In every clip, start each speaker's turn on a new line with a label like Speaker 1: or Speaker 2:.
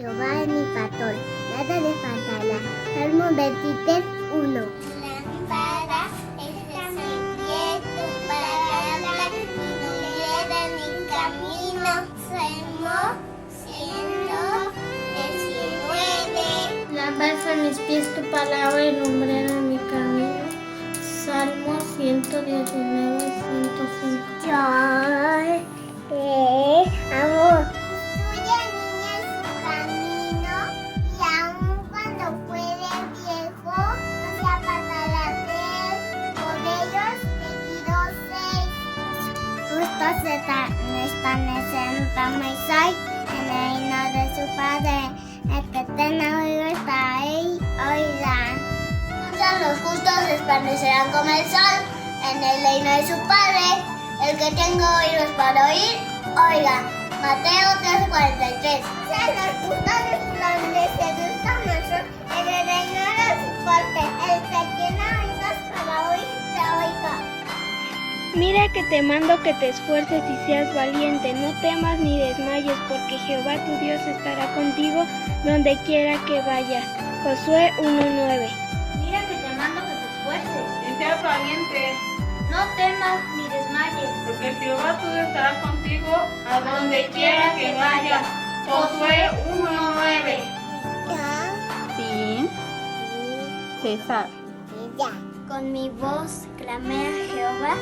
Speaker 1: Jehová es mi pastor, nada me faltará. Salmo 23:1. Lámpara es a mi pie tu palabra y luz de mi camino. Salmo 119. Lámpara a mis pies tu palabra y lumbrera mi camino. Salmo 119, 105. Yo te amo. Están en el reino de su Padre, el que tiene oído está ahí, oirán. Los justos resplandecerán como el sol en el reino de su Padre, el que tenga oídos para oír, oiga. Mateo 13:43. Los justos resplandecerán como el sol en el reino de su Padre, el que tiene oídos para oír, te oiga.
Speaker 2: Mira que te mando que te esfuerces y seas valiente, no temas ni desmayes, porque Jehová tu Dios estará contigo donde quiera que vayas. Josué 1:9.
Speaker 3: Mira que te mando que te esfuerces y seas valiente, no temas ni desmayes, porque Jehová tu Dios estará contigo a donde quiera que vayas. Josué 1:9.
Speaker 4: Sí. César.
Speaker 1: Ya.
Speaker 2: Con mi voz clamé a Jehová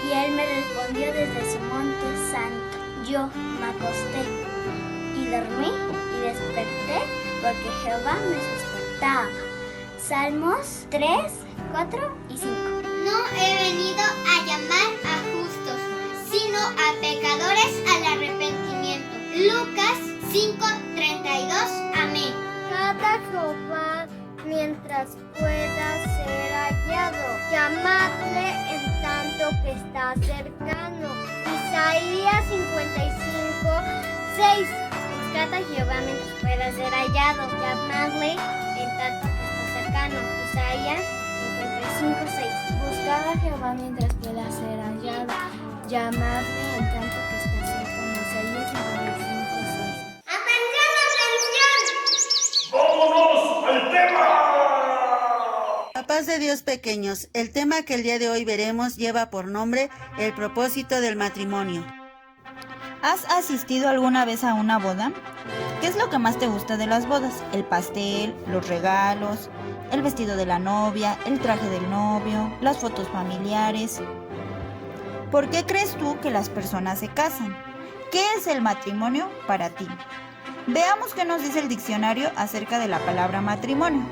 Speaker 2: y él me respondió desde su monte santo. Yo me acosté y dormí y desperté porque Jehová me sustentaba. Salmos 3, 4 y 5.
Speaker 1: No he venido a llamar a justos, sino a pecadores al arrepentimiento. Lucas 5:32. Amén.
Speaker 2: Cada Jehová mientras pueda ser hallado. Llamadle en tanto que está cercano. Isaías 55:6. Buscad a Jehová mientras pueda ser hallado. Llamadle en tanto que está cercano. Isaías 55:6.
Speaker 5: Buscad a Jehová mientras pueda ser hallado. Llamadle en tanto que está cercano. Isaías 55:6.
Speaker 1: ¡Atención, atención!
Speaker 6: ¡Vámonos al tema!
Speaker 7: Papás de Dios pequeños, el tema que el día de hoy veremos lleva por nombre el propósito del matrimonio.
Speaker 4: ¿Has asistido alguna vez a una boda? ¿Qué es lo que más te gusta de las bodas? ¿El pastel, los regalos, el vestido de la novia, el traje del novio, las fotos familiares? ¿Por qué crees tú que las personas se casan? ¿Qué es el matrimonio para ti? Veamos qué nos dice el diccionario acerca de la palabra matrimonio.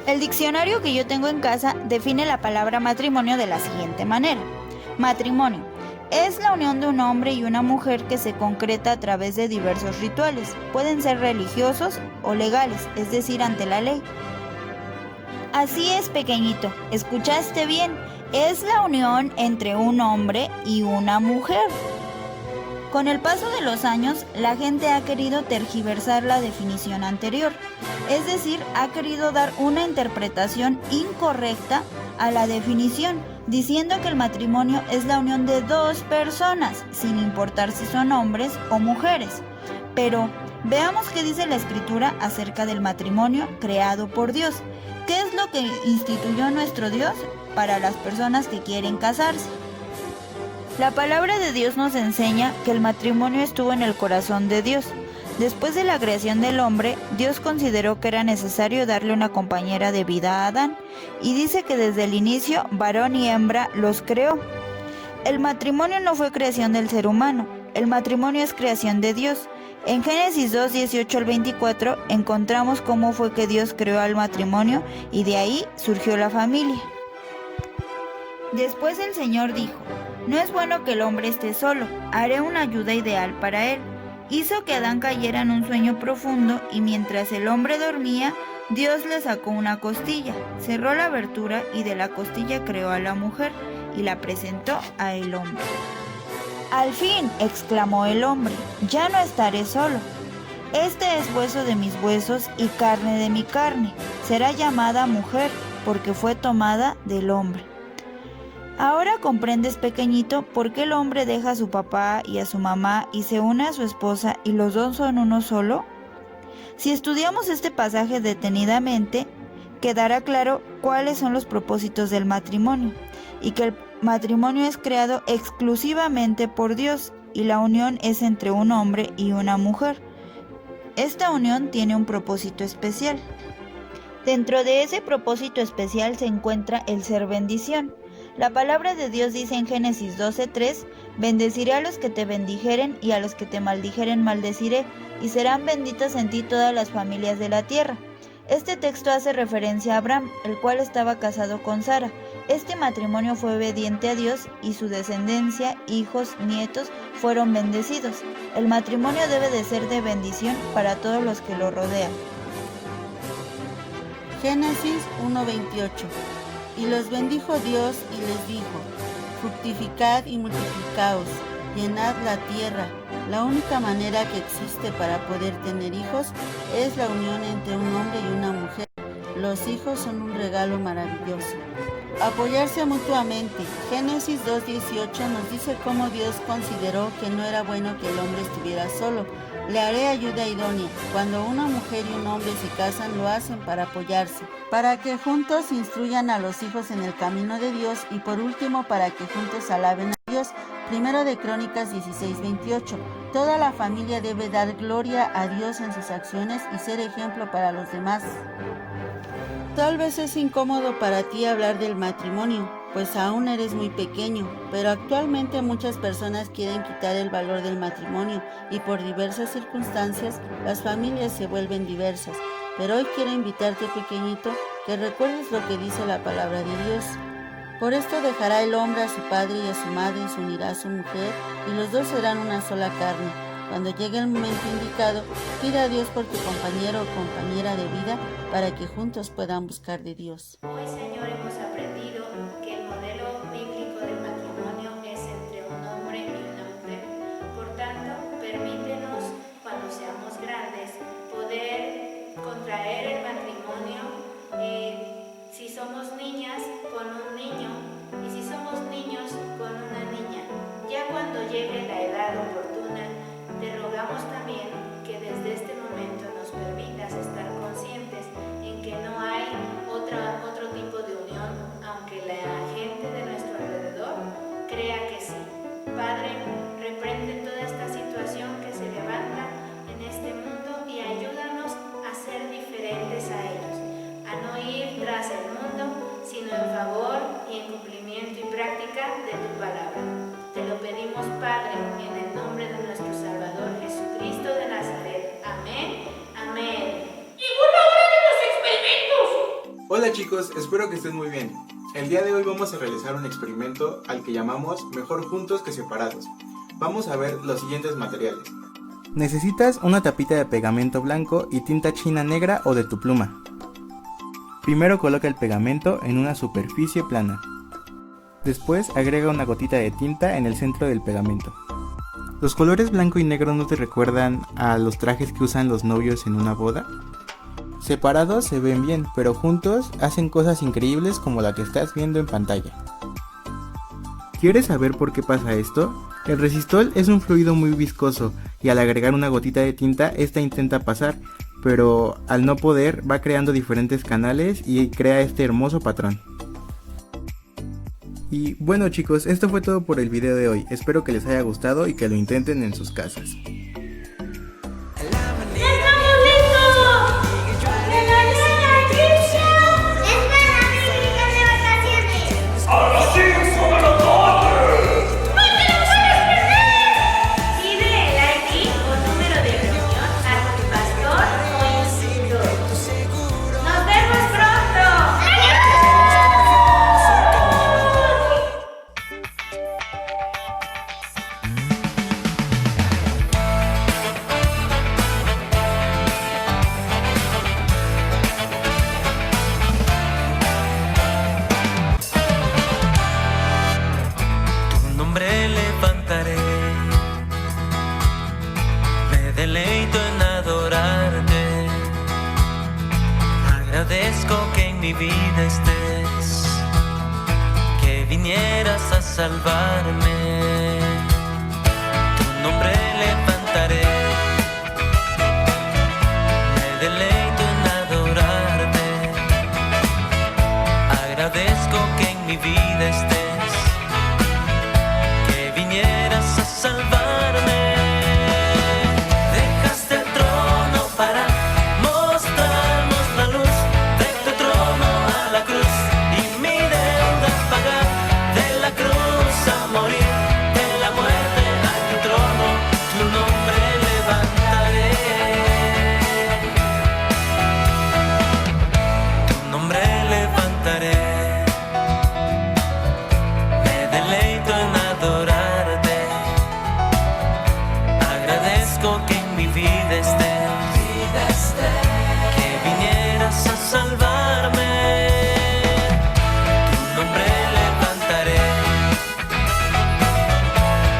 Speaker 4: El diccionario que yo tengo en casa define la palabra matrimonio de la siguiente manera. Matrimonio es la unión de un hombre y una mujer que se concreta a través de diversos rituales. Pueden ser religiosos o legales, es decir, ante la ley. Así es, pequeñito, escuchaste bien, es la unión entre un hombre y una mujer. Con el paso de los años, la gente ha querido tergiversar la definición anterior, es decir, ha querido dar una interpretación incorrecta a la definición, diciendo que el matrimonio es la unión de dos personas, sin importar si son hombres o mujeres. Pero veamos qué dice la Escritura acerca del matrimonio creado por Dios. ¿Qué es lo que instituyó nuestro Dios para las personas que quieren casarse? La palabra de Dios nos enseña que el matrimonio estuvo en el corazón de Dios. Después de la creación del hombre, Dios consideró que era necesario darle una compañera de vida a Adán, y dice que desde el inicio, varón y hembra los creó. El matrimonio no fue creación del ser humano, el matrimonio es creación de Dios. En Génesis 2, 18 al 24 encontramos cómo fue que Dios creó al matrimonio y de ahí surgió la familia. Después el Señor dijo: no es bueno que el hombre esté solo, haré una ayuda ideal para él. Hizo que Adán cayera en un sueño profundo y mientras el hombre dormía, Dios le sacó una costilla, cerró la abertura y de la costilla creó a la mujer y la presentó a el hombre. Al fin, exclamó el hombre, ya no estaré solo. Este es hueso de mis huesos y carne de mi carne. Será llamada mujer porque fue tomada del hombre. Ahora comprendes, pequeñito, por qué el hombre deja a su papá y a su mamá y se une a su esposa y los dos son uno solo. Si estudiamos este pasaje detenidamente, quedará claro cuáles son los propósitos del matrimonio y que el matrimonio es creado exclusivamente por Dios y la unión es entre un hombre y una mujer. Esta unión tiene un propósito especial. Dentro de ese propósito especial se encuentra el ser bendición. La palabra de Dios dice en Génesis 12:3, bendeciré a los que te bendijeren y a los que te maldijeren maldeciré, y serán benditas en ti todas las familias de la tierra. Este texto hace referencia a Abraham, el cual estaba casado con Sara. Este matrimonio fue obediente a Dios y su descendencia, hijos, nietos, fueron bendecidos. El matrimonio debe de ser de bendición para todos los que lo rodean.
Speaker 7: Génesis 1:28. Y los bendijo Dios y les dijo: fructificad y multiplicaos, llenad la tierra. La única manera que existe para poder tener hijos es la unión entre un hombre y una mujer. Los hijos son un regalo maravilloso. Apoyarse mutuamente. Génesis 2:18 nos dice cómo Dios consideró que no era bueno que el hombre estuviera solo. Le haré ayuda idónea. Cuando una mujer y un hombre se casan, lo hacen para apoyarse, para que juntos instruyan a los hijos en el camino de Dios y por último para que juntos alaben a Dios. Primero de Crónicas 16:28. Toda la familia debe dar gloria a Dios en sus acciones y ser ejemplo para los demás. Tal vez es incómodo para ti hablar del matrimonio, pues aún eres muy pequeño, pero actualmente muchas personas quieren quitar el valor del matrimonio y por diversas circunstancias las familias se vuelven diversas. Pero hoy quiero invitarte, pequeñito, que recuerdes lo que dice la palabra de Dios. Por esto dejará el hombre a su padre y a su madre y se unirá a su mujer y los dos serán una sola carne. Cuando llegue el momento indicado, pide a Dios por tu compañero o compañera de vida para que juntos puedan buscar de Dios.
Speaker 8: Hoy, Señor, hemos aprendido que el modelo bíblico del matrimonio es entre un hombre y una mujer. Por tanto, permítenos, cuando seamos grandes, poder contraer el matrimonio si somos niñas con un niño y si somos niños con una niña. Ya cuando llegue la edad oportuna, te rogamos también que desde este momento nos permitas estar conscientes en que no hay otro tipo de unión, aunque la gente de nuestro alrededor crea que sí. Padre, reprende toda esta situación que se levanta en este mundo y ayúdanos a ser diferentes a ellos, a no ir tras el mundo, sino en favor y en cumplimiento y práctica de tu palabra. Te lo pedimos, Padre, en el nombre de nuestro Salvador Jesucristo de Nazaret. Amén, amén.
Speaker 6: ¡Llegó la hora de los experimentos!
Speaker 9: Hola chicos, espero que estén muy bien. El día de hoy vamos a realizar un experimento al que llamamos Mejor juntos que separados. Vamos a ver los siguientes materiales. Necesitas una tapita de pegamento blanco y tinta china negra o de tu pluma. Primero coloca el pegamento en una superficie plana. Después agrega una gotita de tinta en el centro del pegamento. ¿Los colores blanco y negro no te recuerdan a los trajes que usan los novios en una boda? Separados se ven bien, pero juntos hacen cosas increíbles como la que estás viendo en pantalla. ¿Quieres saber por qué pasa esto? El resistol es un fluido muy viscoso y al agregar una gotita de tinta, esta intenta pasar, pero al no poder va creando diferentes canales y crea este hermoso patrón. Y bueno chicos, esto fue todo por el video de hoy, espero que les haya gustado y que lo intenten en sus casas.
Speaker 10: Me deleito en adorarte. Agradezco que en mi vida estés, que vinieras a salvarme. Tu nombre levantaré, agradezco que en mi vida estés, que vinieras a salvarme. Tu nombre levantaré,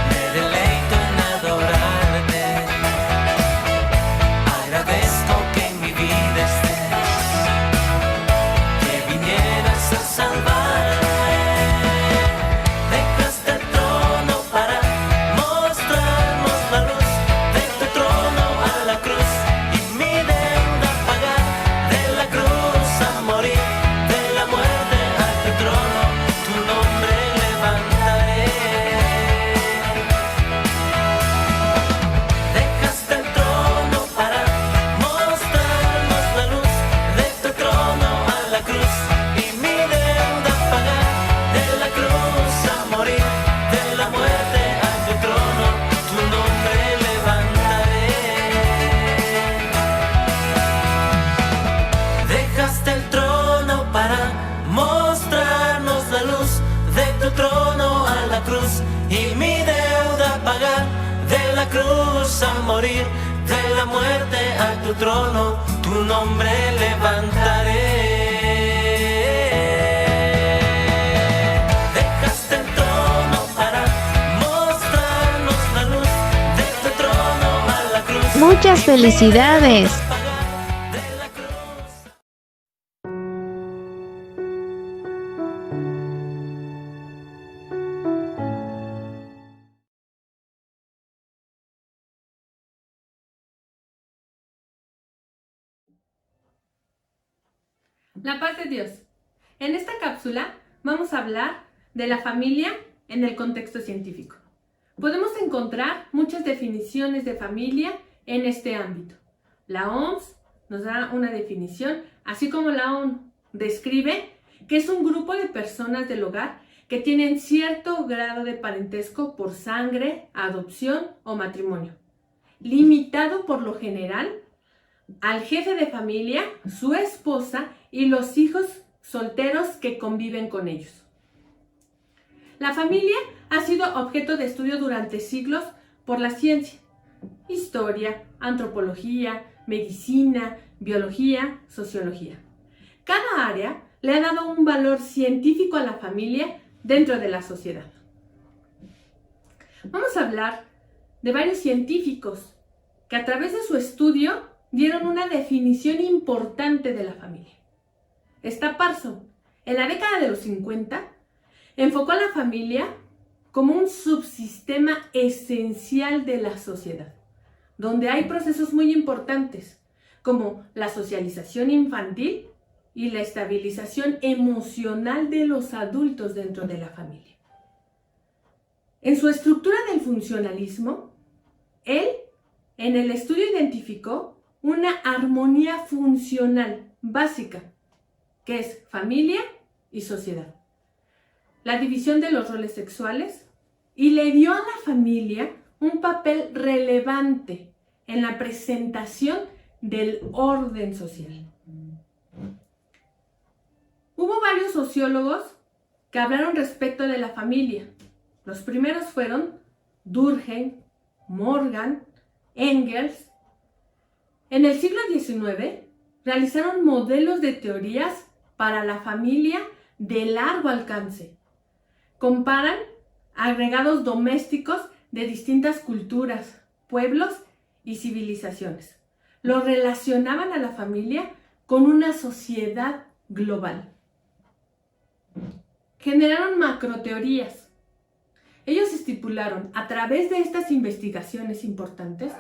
Speaker 10: me deleito en adorarte. Agradezco que en mi vida estés, que vinieras a salvarme. Dejaste el trono para mostrarnos la luz, de tu trono a la cruz y mi deuda pagar, de la cruz a morir, de la muerte a tu trono, tu nombre levantaré. Dejaste el trono para mostrarnos la luz, de tu trono a la cruz y mi deuda pagar, de la cruz a morir, de la muerte a tu trono, tu nombre levantaré. Dejaste el trono para mostrarnos la luz, de tu trono a la cruz y mi deuda pagar, de la cruz a morir, de la muerte a tu trono, tu nombre levantaré. Dejaste el trono para mostrarnos la luz, de tu trono a la cruz.
Speaker 11: Muchas felicidades.
Speaker 12: La paz de Dios. En esta cápsula vamos a hablar de la familia en el contexto científico. Podemos encontrar muchas definiciones de familia en este ámbito. La OMS nos da una definición, así como la ONU describe que es un grupo de personas del hogar que tienen cierto grado de parentesco por sangre, adopción o matrimonio, limitado por lo general al jefe de familia, su esposa y los hijos solteros que conviven con ellos. La familia ha sido objeto de estudio durante siglos por la ciencia, historia, antropología, medicina, biología, sociología. Cada área le ha dado un valor científico a la familia dentro de la sociedad. Vamos a hablar de varios científicos que a través de su estudio dieron una definición importante de la familia. Está Parson, en la década de los 50, enfocó a la familia como un subsistema esencial de la sociedad, donde hay procesos muy importantes, como la socialización infantil y la estabilización emocional de los adultos dentro de la familia. En su estructura del funcionalismo, él en el estudio identificó una armonía funcional básica, que es familia y sociedad, la división de los roles sexuales, y le dio a la familia un papel relevante en la presentación del orden social. Hubo varios sociólogos que hablaron respecto de la familia. Los primeros fueron Durkheim, Morgan, Engels. En el siglo XIX realizaron modelos de teorías para la familia de largo alcance. Comparan agregados domésticos de distintas culturas, pueblos y civilizaciones. Lo relacionaban a la familia con una sociedad global. Generaron macroteorías. Ellos estipularon a través de estas investigaciones importantes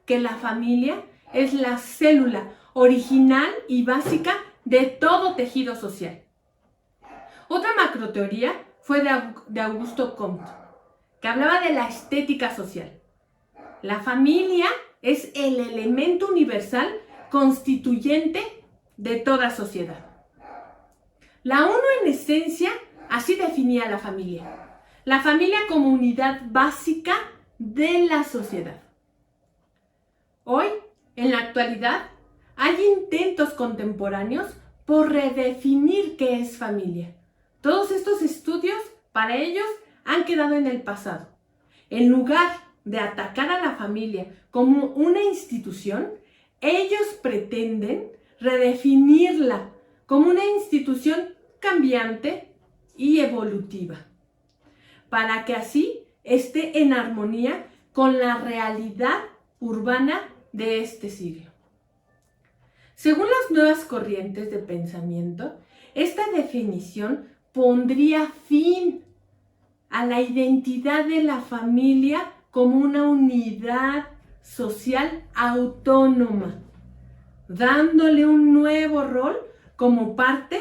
Speaker 12: que la familia es la célula original y básica de todo tejido social. Otra macroteoría fue de Augusto Comte, que hablaba de la estética social. La familia es el elemento universal constituyente de toda sociedad. La ONU en esencia así definía a la familia como unidad básica de la sociedad. Hoy, en la actualidad, hay intentos contemporáneos por redefinir qué es familia. Todos estos estudios, para ellos, han quedado en el pasado. En lugar de atacar a la familia como una institución, ellos pretenden redefinirla como una institución cambiante y evolutiva, para que así esté en armonía con la realidad urbana de este siglo. Según las nuevas corrientes de pensamiento, esta definición pondría fin a la identidad de la familia como una unidad social autónoma, dándole un nuevo rol como parte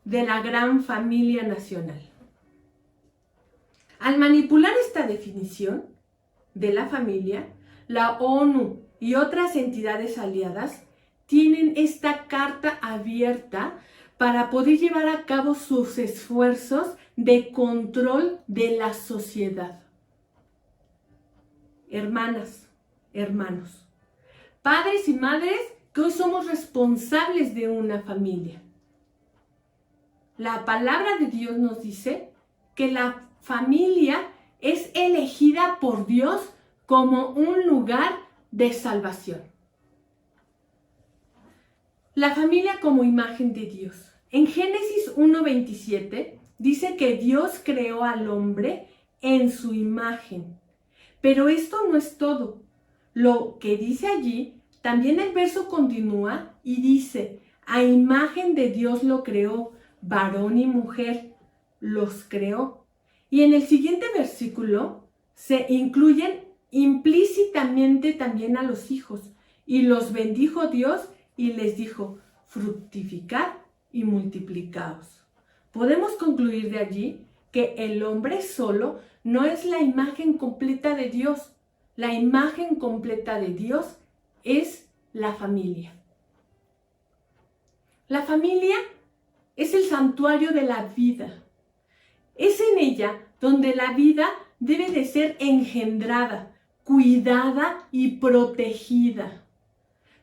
Speaker 12: de la gran familia nacional. Al manipular esta definición de la familia, la ONU y otras entidades aliadas tienen esta carta abierta para poder llevar a cabo sus esfuerzos de control de la sociedad. Hermanas, hermanos, padres y madres que hoy somos responsables de una familia. La palabra de Dios nos dice que la familia es elegida por Dios como un lugar de salvación. La familia como imagen de Dios. En Génesis 1:27 dice que Dios creó al hombre en su imagen. Pero esto no es todo. Lo que dice allí, también el verso continúa y dice, a imagen de Dios lo creó, varón y mujer los creó. Y en el siguiente versículo se incluyen implícitamente también a los hijos. Y los bendijo Dios y les dijo, fructificad y multiplicaos. Podemos concluir de allí que el hombre solo no es la imagen completa de Dios. La imagen completa de Dios es la familia. La familia es el santuario de la vida. Es en ella donde la vida debe de ser engendrada, cuidada y protegida.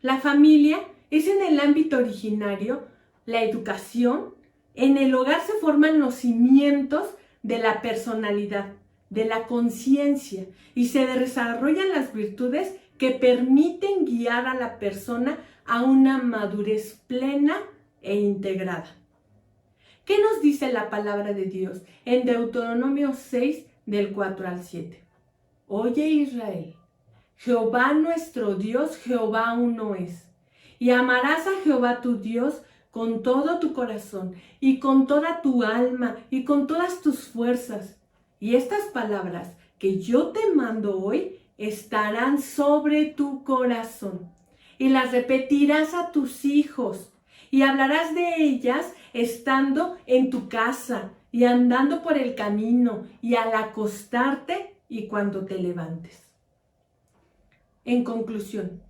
Speaker 12: La familia es en el ámbito originario, la educación. En el hogar se forman los cimientos de la personalidad, de la conciencia, y se desarrollan las virtudes que permiten guiar a la persona a una madurez plena e integrada. ¿Qué nos dice la palabra de Dios en Deuteronomio 6, del 4 al 7? Oye Israel, Jehová nuestro Dios, Jehová uno es. Y amarás a Jehová tu Dios con todo tu corazón y con toda tu alma y con todas tus fuerzas. Y estas palabras que yo te mando hoy estarán sobre tu corazón. Y las repetirás a tus hijos y hablarás de ellas estando en tu casa y andando por el camino y al acostarte y cuando te levantes. En conclusión,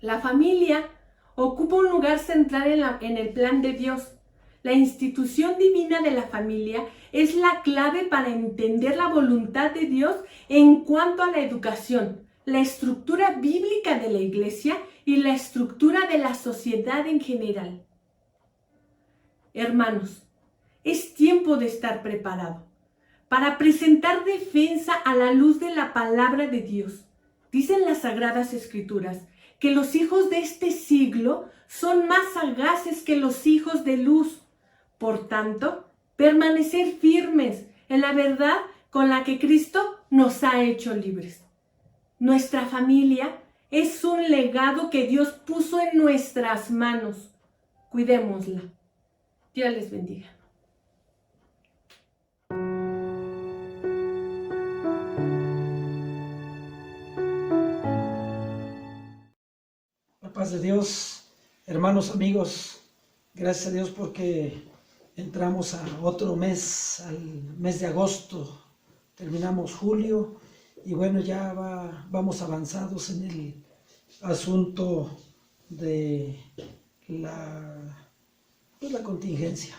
Speaker 12: la familia ocupa un lugar central en el plan de Dios. La institución divina de la familia es la clave para entender la voluntad de Dios en cuanto a la educación, la estructura bíblica de la iglesia y la estructura de la sociedad en general. Hermanos, es tiempo de estar preparado para presentar defensa a la luz de la palabra de Dios. Dicen las Sagradas Escrituras que los hijos de este siglo son más sagaces que los hijos de luz. Por tanto, permanecer firmes en la verdad con la que Cristo nos ha hecho libres. Nuestra familia es un legado que Dios puso en nuestras manos. Cuidémosla. Dios les bendiga.
Speaker 13: La paz de Dios, hermanos, amigos, gracias a Dios porque entramos a otro mes, al mes de agosto, terminamos julio y bueno, ya vamos avanzados en el asunto de la contingencia.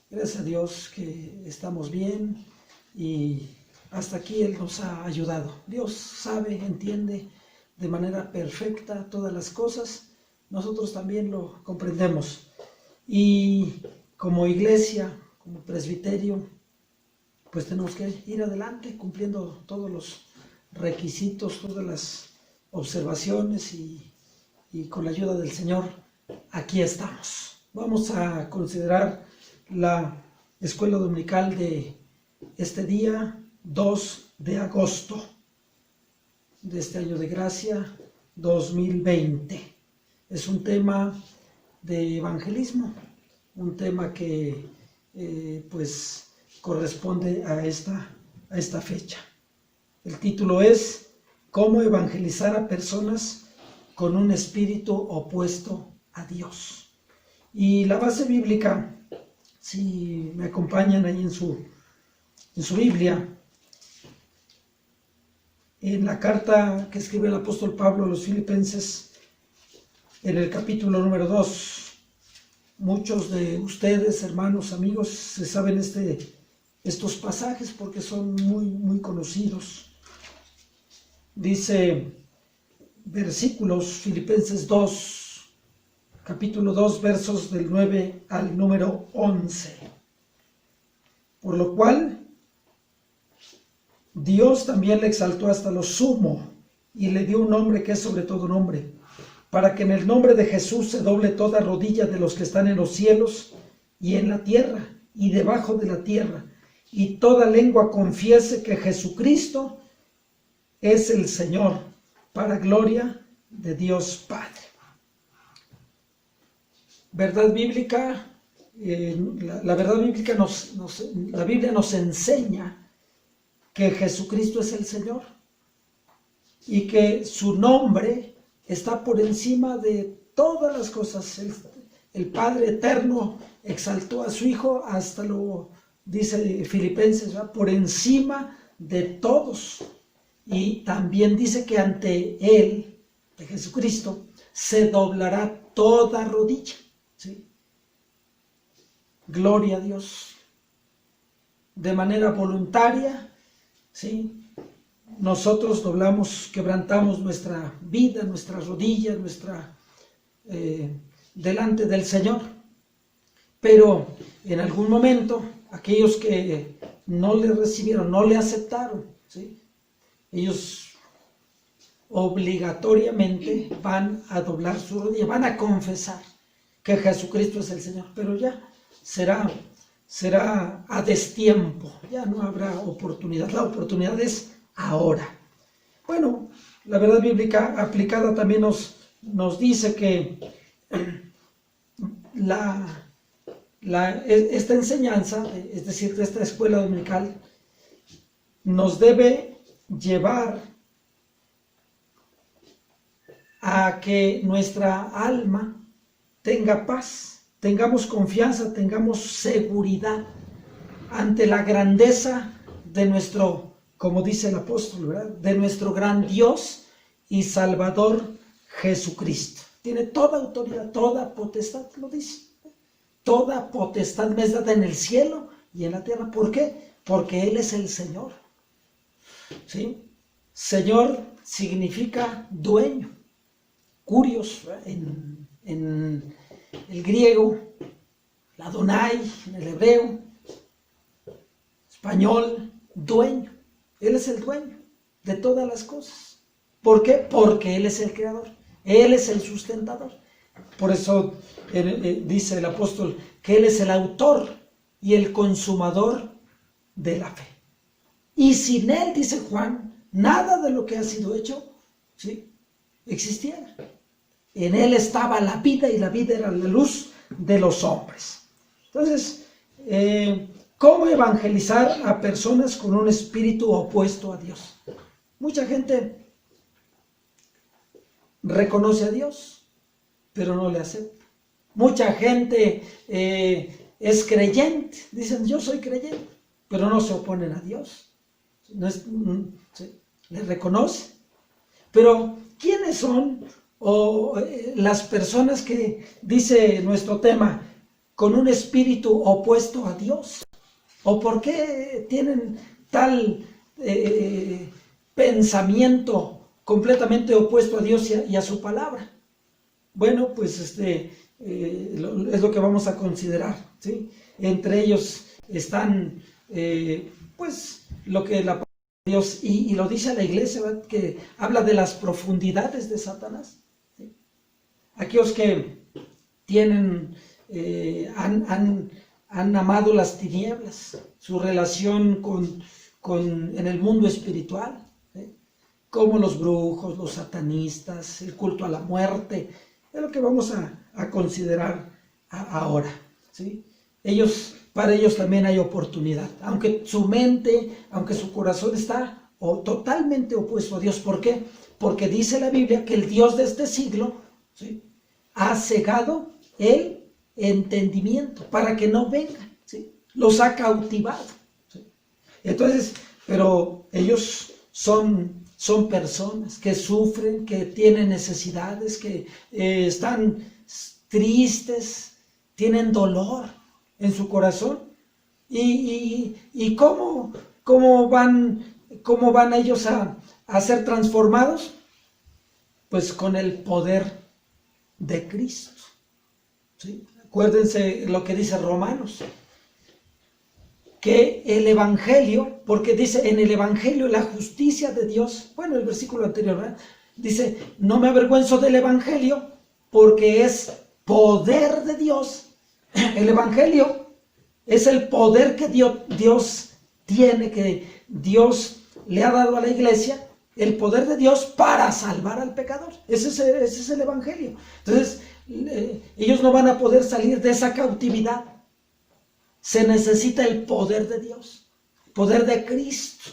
Speaker 13: Gracias a Dios que estamos bien y hasta aquí Él nos ha ayudado. Dios sabe, entiende de manera perfecta todas las cosas, nosotros también lo comprendemos. Y como iglesia, como presbiterio, pues tenemos que ir adelante cumpliendo todos requisitos, todas las observaciones y con la ayuda del Señor, aquí estamos. Vamos a considerar la escuela dominical de este día 2 de agosto de este año de gracia 2020. Es un tema de evangelismo, un tema que pues corresponde a esta fecha. El título es ¿Cómo evangelizar a personas con un espíritu opuesto a Dios? Y la base bíblica, si me acompañan ahí en su Biblia, en la carta que escribe el apóstol Pablo a los Filipenses, en el capítulo número 2, muchos de ustedes, hermanos, amigos, se saben estos pasajes porque son muy conocidos. Dice versículos, Filipenses 2, capítulo 2, versos del 9 al número 11. Por lo cual Dios también le exaltó hasta lo sumo y le dio un nombre que es sobre todo nombre, para que en el nombre de Jesús se doble toda rodilla de los que están en los cielos y en la tierra y debajo de la tierra, y toda lengua confiese que Jesucristo es el Señor, para gloria de Dios Padre. Verdad bíblica, la verdad bíblica la Biblia nos enseña que Jesucristo es el Señor y que su nombre está por encima de todas las cosas. El Padre eterno exaltó a su Hijo hasta lo dice Filipenses, ¿verdad? Por encima de todos. Y también dice que ante Él, de Jesucristo, se doblará toda rodilla. ¿Sí? Gloria a Dios. De manera voluntaria, ¿sí? Nosotros doblamos, quebrantamos nuestra vida, nuestras rodillas, delante del Señor. Pero en algún momento, aquellos que no le recibieron, no le aceptaron, ¿sí? Ellos obligatoriamente van a doblar su rodilla, van a confesar que Jesucristo es el Señor, pero ya será a destiempo, ya no habrá oportunidad, la oportunidad es ahora. Bueno, la verdad bíblica aplicada también nos dice que esta enseñanza, es decir, de esta escuela dominical, nos debe llevar a que nuestra alma tenga paz, tengamos confianza, tengamos seguridad ante la grandeza de nuestro, como dice el apóstol, ¿verdad?, de nuestro gran Dios y Salvador Jesucristo. Tiene toda autoridad, toda potestad, lo dice. Toda potestad me es dada en el cielo y en la tierra. ¿Por qué? Porque Él es el Señor. ¿Sí? Señor significa dueño. Curios en el griego, la Adonai en el hebreo, español, dueño. Él es el dueño de todas las cosas. ¿Por qué? Porque Él es el creador. Él es el sustentador. Por eso dice el apóstol que Él es el autor y el consumador de la fe. Y sin Él, dice Juan, nada de lo que ha sido hecho, ¿sí?, existiera. En Él estaba la vida y la vida era la luz de los hombres. Entonces, ¿cómo evangelizar a personas con un espíritu opuesto a Dios? Mucha gente reconoce a Dios, pero no le acepta. Mucha gente es creyente, dicen yo soy creyente, pero no se oponen a Dios. Le reconoce. Pero ¿quiénes son las personas que, dice nuestro tema, con un espíritu opuesto a Dios? ¿O por qué tienen tal pensamiento completamente opuesto a Dios y a su palabra? Bueno, pues es lo que vamos a considerar, ¿sí? Entre ellos están, pues, lo que la Dios, y lo dice la iglesia, ¿verdad? Que habla de las profundidades de Satanás. ¿Sí? Aquellos que tienen, han amado las tinieblas, su relación en el mundo espiritual, ¿sí? Como los brujos, los satanistas, el culto a la muerte, es lo que vamos a considerar ahora, ¿sí? Para ellos también hay oportunidad, aunque su mente, aunque su corazón está totalmente opuesto a Dios. ¿Por qué? Porque dice la Biblia que el Dios de este siglo, ¿sí?, ha cegado el entendimiento para que no vengan, ¿sí? Los ha cautivado, ¿sí? Entonces, pero ellos son personas que sufren, que tienen necesidades, que están tristes, tienen dolor en su corazón. ¿Y cómo van ellos a ser transformados? Pues con el poder de Cristo, ¿sí? Acuérdense lo que dice Romanos, que el Evangelio, porque dice en el Evangelio la justicia de Dios, bueno, el versículo anterior, ¿verdad? Dice, no me avergüenzo del Evangelio porque es poder de Dios. El Evangelio es el poder que Dios tiene, que Dios le ha dado a la iglesia, el poder de Dios para salvar al pecador. Ese es el Evangelio. Entonces, ellos no van a poder salir de esa cautividad. Se necesita el poder de Dios, poder de Cristo.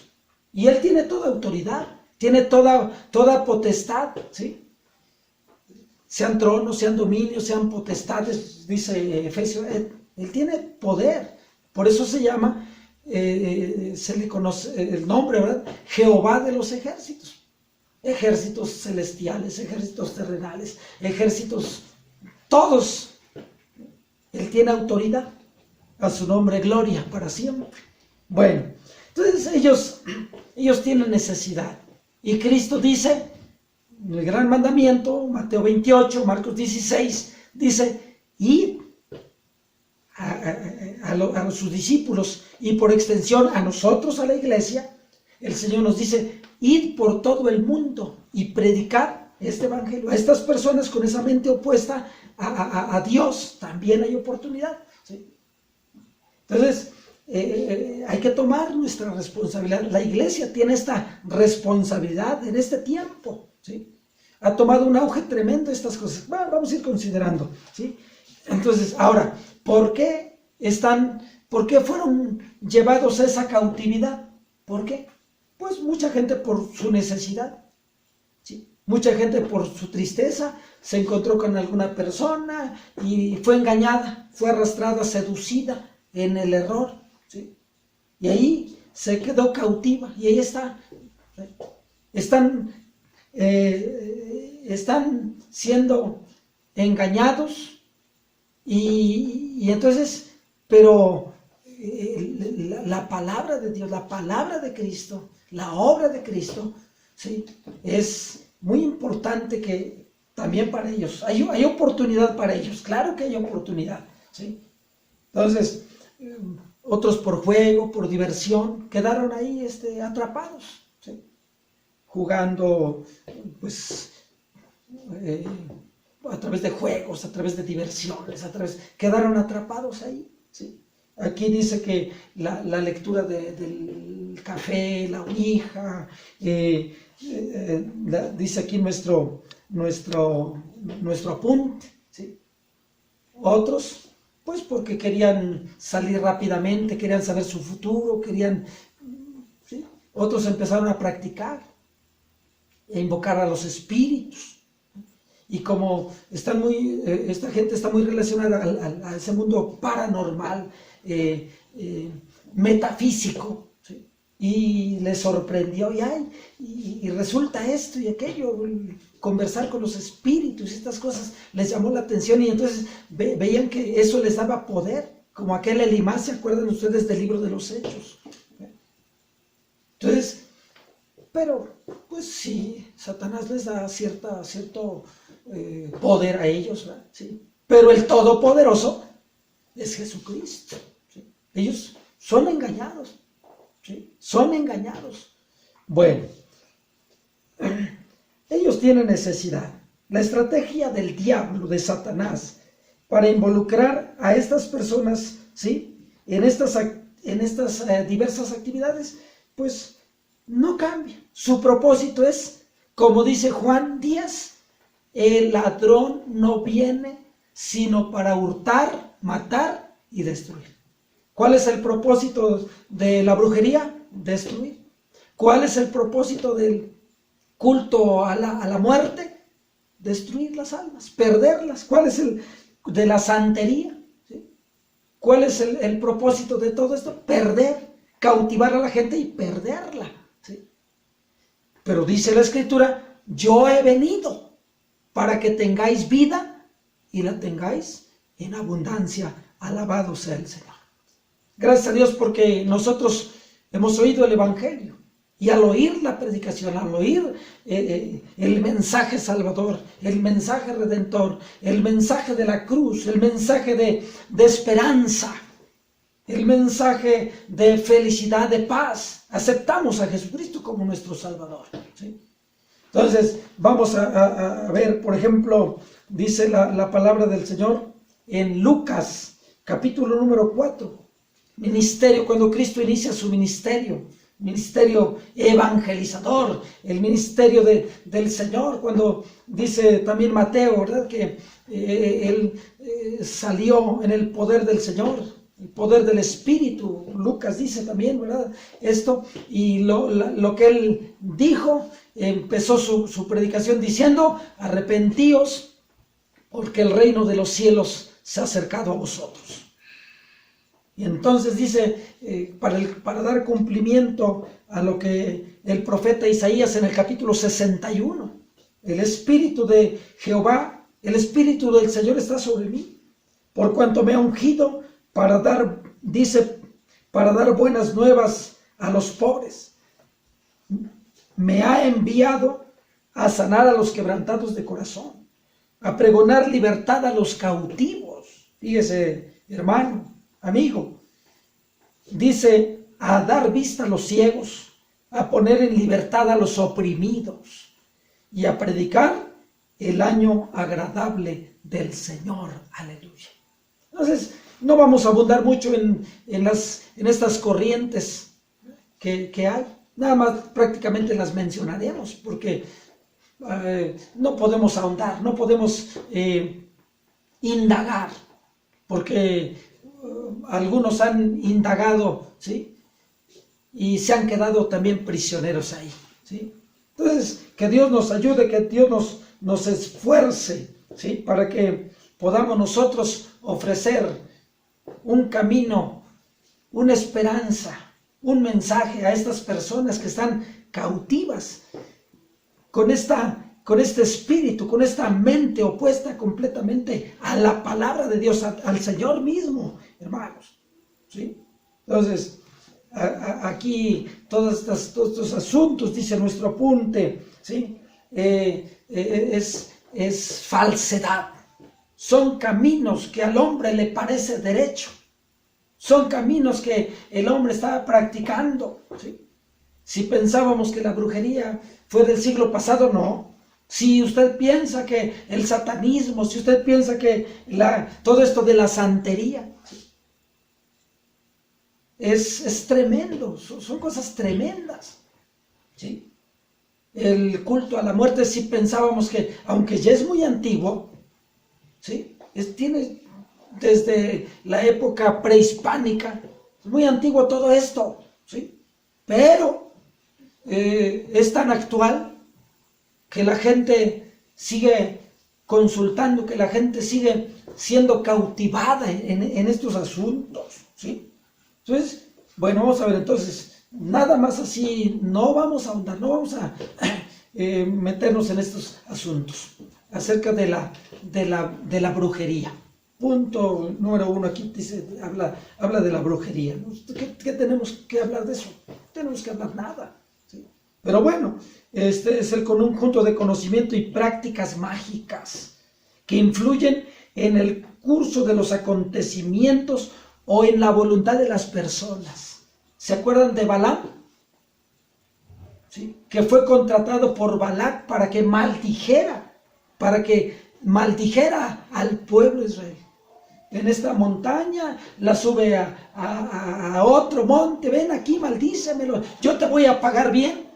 Speaker 13: Y Él tiene toda autoridad, tiene toda potestad, ¿sí? Sean tronos, sean dominios, sean potestades, dice Efesios, Él tiene poder. Por eso se llama, se le conoce el nombre, ¿verdad? Jehová de los ejércitos. Ejércitos celestiales, ejércitos terrenales, ejércitos, todos. Él tiene autoridad. A su nombre gloria para siempre. Bueno, entonces ellos tienen necesidad. Y Cristo dice, en el gran mandamiento, Mateo 28, Marcos 16, dice, id a sus discípulos y por extensión a nosotros, a la iglesia. El Señor nos dice, id por todo el mundo y predicad este evangelio. A estas personas con esa mente opuesta a Dios también hay oportunidad, ¿sí? Entonces, hay que tomar nuestra responsabilidad. La iglesia tiene esta responsabilidad en este tiempo, ¿sí? Ha tomado un auge tremendo estas cosas. Bueno, vamos a ir considerando, ¿sí? Entonces, ahora, ¿por qué fueron llevados a esa cautividad? ¿Por qué? Pues mucha gente por su necesidad, ¿sí? Mucha gente por su tristeza se encontró con alguna persona y fue engañada, fue arrastrada, seducida en el error, ¿sí? Y ahí se quedó cautiva y ahí está, ¿sí? Están siendo engañados y entonces, pero la palabra de Dios, la palabra de Cristo, la obra de Cristo, ¿sí?, es muy importante que también para ellos, hay oportunidad para ellos, claro que hay oportunidad, ¿sí? Entonces, otros por juego, por diversión, quedaron ahí atrapados, ¿sí? Jugando, pues, a través de juegos, a través de diversiones, quedaron atrapados ahí, ¿sí? Aquí dice que la lectura del café, la ouija, dice aquí nuestro apunte, ¿sí? Otros, pues porque querían salir rápidamente, querían saber su futuro, ¿sí? Otros empezaron a practicar, a invocar a los espíritus. Y como esta gente está muy relacionada a ese mundo paranormal, metafísico, ¿sí? Y les sorprendió, y resulta esto y aquello, conversar con los espíritus y estas cosas les llamó la atención, y entonces veían que eso les daba poder, como aquel Elimás, ¿se acuerdan ustedes del libro de los Hechos? Entonces, pero pues sí, Satanás les da cierto poder a ellos, ¿verdad? ¿Sí? Pero el Todopoderoso es Jesucristo, ¿sí? Ellos son engañados, ¿sí? Son engañados. Bueno, ellos tienen necesidad. La estrategia del diablo, de Satanás, para involucrar a estas personas, ¿sí?, en estas diversas actividades, pues no cambia. Su propósito es, como dice Juan 10, el ladrón no viene sino para hurtar, matar y destruir. ¿Cuál es el propósito de la brujería? Destruir. ¿Cuál es el propósito del culto a la muerte? Destruir las almas, perderlas. ¿Cuál es el de la santería? ¿Sí? ¿Cuál es el propósito de todo esto? Perder, cautivar a la gente y perderla. ¿Sí? Pero dice la Escritura, yo he venido para que tengáis vida y la tengáis en abundancia. Alabado sea el Señor. Gracias a Dios porque nosotros hemos oído el Evangelio. Y al oír la predicación, al oír el mensaje salvador, el mensaje redentor, el mensaje de la cruz, el mensaje de esperanza, el mensaje de felicidad, de paz, aceptamos a Jesucristo como nuestro Salvador. ¿Sí? Entonces, vamos a ver, por ejemplo, dice la palabra del Señor en Lucas, capítulo número 4, ministerio, cuando Cristo inicia su ministerio evangelizador, el ministerio del Señor, cuando dice también Mateo, ¿verdad?, que él salió en el poder del Señor, el poder del Espíritu. Lucas dice también, ¿verdad?, esto, y lo que él dijo, empezó su predicación diciendo, arrepentíos, porque el reino de los cielos se ha acercado a vosotros. Y entonces dice, para dar cumplimiento a lo que el profeta Isaías en el capítulo 61, el Espíritu de Jehová, el Espíritu del Señor está sobre mí, por cuanto me ha ungido para dar buenas nuevas a los pobres. Me ha enviado a sanar a los quebrantados de corazón, a pregonar libertad a los cautivos. Fíjese, hermano, amigo, dice, a dar vista a los ciegos, a poner en libertad a los oprimidos y a predicar el año agradable del Señor. Aleluya. Entonces, no vamos a abundar mucho en estas corrientes que hay. Nada más prácticamente las mencionaremos porque no podemos ahondar, no podemos indagar, porque algunos han indagado, ¿sí?, y se han quedado también prisioneros ahí, ¿sí? Entonces, que Dios nos ayude, que Dios nos esfuerce, ¿sí?, para que podamos nosotros ofrecer un camino, una esperanza, un mensaje a estas personas que están cautivas con este espíritu, con esta mente opuesta completamente a la palabra de Dios, al Señor mismo, hermanos, ¿sí? Entonces, aquí todos estos asuntos, dice nuestro apunte, ¿sí?, es falsedad. Son caminos que al hombre le parece derecho. Son caminos que el hombre está practicando, ¿sí? Si pensábamos que la brujería fue del siglo pasado, no. Si usted piensa que el satanismo, si usted piensa que todo esto de la santería, ¿sí?, es tremendo, son cosas tremendas, ¿sí? El culto a la muerte, si pensábamos que, aunque ya es muy antiguo, ¿sí?, tiene desde la época prehispánica, es muy antiguo todo esto, ¿sí?, pero es tan actual que la gente sigue consultando, que la gente sigue siendo cautivada en estos asuntos, ¿sí? Entonces, bueno, vamos a ver, entonces, nada más así, no vamos a ahondar, no vamos a meternos en estos asuntos acerca de la brujería. Punto número 1, aquí dice, habla de la brujería, ¿no? ¿Qué tenemos que hablar de eso? No tenemos que hablar nada, ¿sí? Pero bueno, este es el conjunto de conocimiento y prácticas mágicas que influyen en el curso de los acontecimientos o en la voluntad de las personas. ¿Se acuerdan de Balaam? ¿sí?, que fue contratado por Balac para que maldijera al pueblo de Israel. En esta montaña la sube a otro monte, ven aquí, maldícemelo, yo te voy a pagar bien,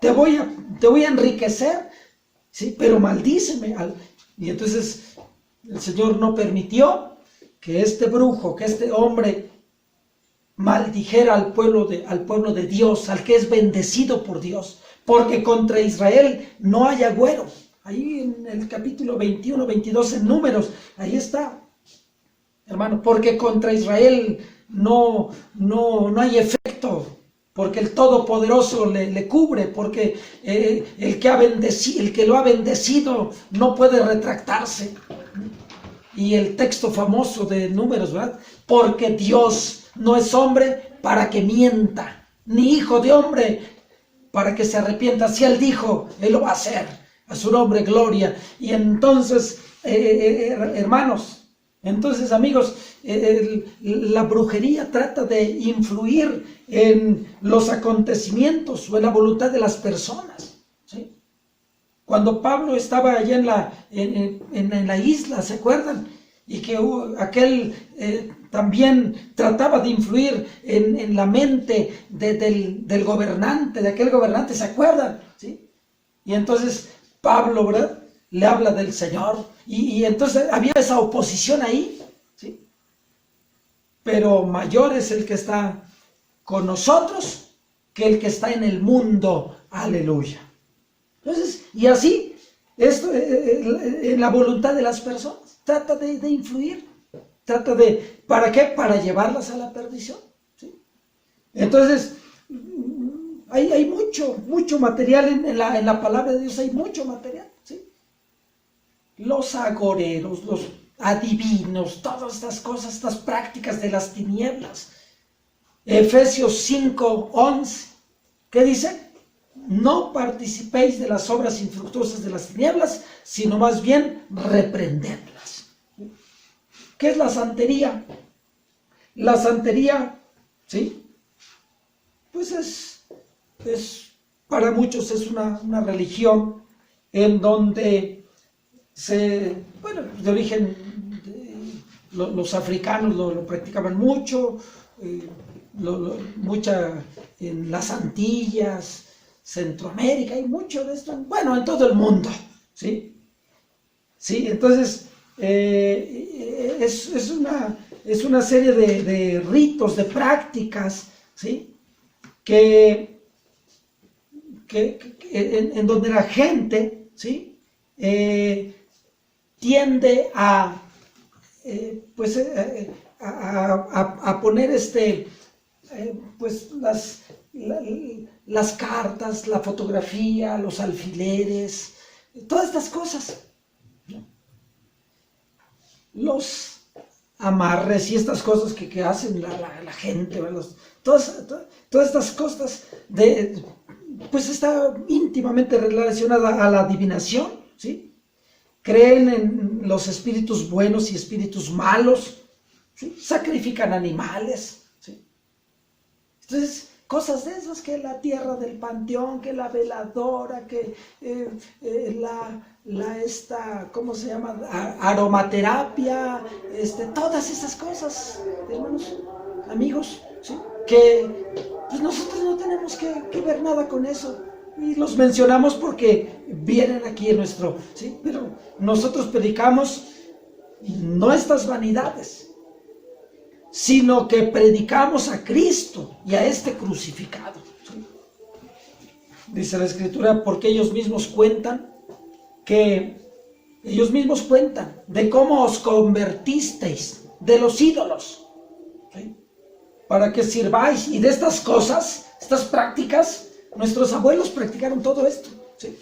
Speaker 13: te voy a enriquecer, ¿sí?, pero maldíceme. Y entonces el Señor no permitió que este brujo, que este hombre maldijera al pueblo de Dios, al que es bendecido por Dios, porque contra Israel no hay agüero. Ahí en el capítulo 21, 22 en Números, ahí está, hermano, porque contra Israel no hay efecto, porque el Todopoderoso le cubre, porque el que lo ha bendecido no puede retractarse. Y el texto famoso de Números, ¿verdad? Porque Dios no es hombre para que mienta, ni hijo de hombre para que se arrepienta. Si Él dijo, Él lo va a hacer. A su nombre, gloria. Y entonces, hermanos, entonces amigos, la brujería trata de influir en los acontecimientos o en la voluntad de las personas, ¿sí? Cuando Pablo estaba allá en la isla, ¿se acuerdan? Y que aquel también trataba de influir en la mente del gobernante, de aquel gobernante, ¿se acuerdan? ¿Sí? Y entonces Pablo, ¿verdad?, le habla del Señor, y entonces había esa oposición ahí, ¿sí? Pero mayor es el que está con nosotros que el que está en el mundo, aleluya. Entonces, y así, esto en la voluntad de las personas, trata de influir, ¿para qué? Para llevarlas a la perdición, ¿sí? Entonces, hay mucho material en la palabra de Dios, hay mucho material, ¿sí? Los agoreros, los adivinos, todas estas cosas, estas prácticas de las tinieblas. Efesios 5:11, ¿qué dice? No participéis de las obras infructuosas de las tinieblas, sino más bien reprendedlas. ¿Qué es la santería? La santería, ¿sí?, pues es para muchos es una religión en donde de origen, los africanos lo practicaban mucho, mucha en las Antillas, Centroamérica, hay mucho de esto, bueno, en todo el mundo, ¿sí? Sí, entonces es una serie de ritos, de prácticas, ¿sí?, que en donde la gente, ¿sí?, tiende a poner pues las cartas, la fotografía, los alfileres, todas estas cosas, ¿no?, los amarres y estas cosas que hacen la gente, ¿verdad? Todas estas cosas pues está íntimamente relacionada a la adivinación, ¿sí? Creen en los espíritus buenos y espíritus malos, ¿sí? Sacrifican animales, ¿sí? Entonces, cosas de esas, que la tierra del panteón, que la veladora, que ¿cómo se llama? Aromaterapia, todas esas cosas, hermanos, amigos, ¿sí?, que pues nosotros no tenemos que ver nada con eso, y los mencionamos porque vienen aquí en nuestro, ¿sí?, pero nosotros predicamos no estas vanidades, sino que predicamos a Cristo y a este crucificado, ¿sí? Dice la Escritura, porque ellos mismos cuentan de cómo os convertisteis de los ídolos, ¿sí?, para que sirváis, y de estas cosas, estas prácticas, nuestros abuelos practicaron todo esto, ¿sí?,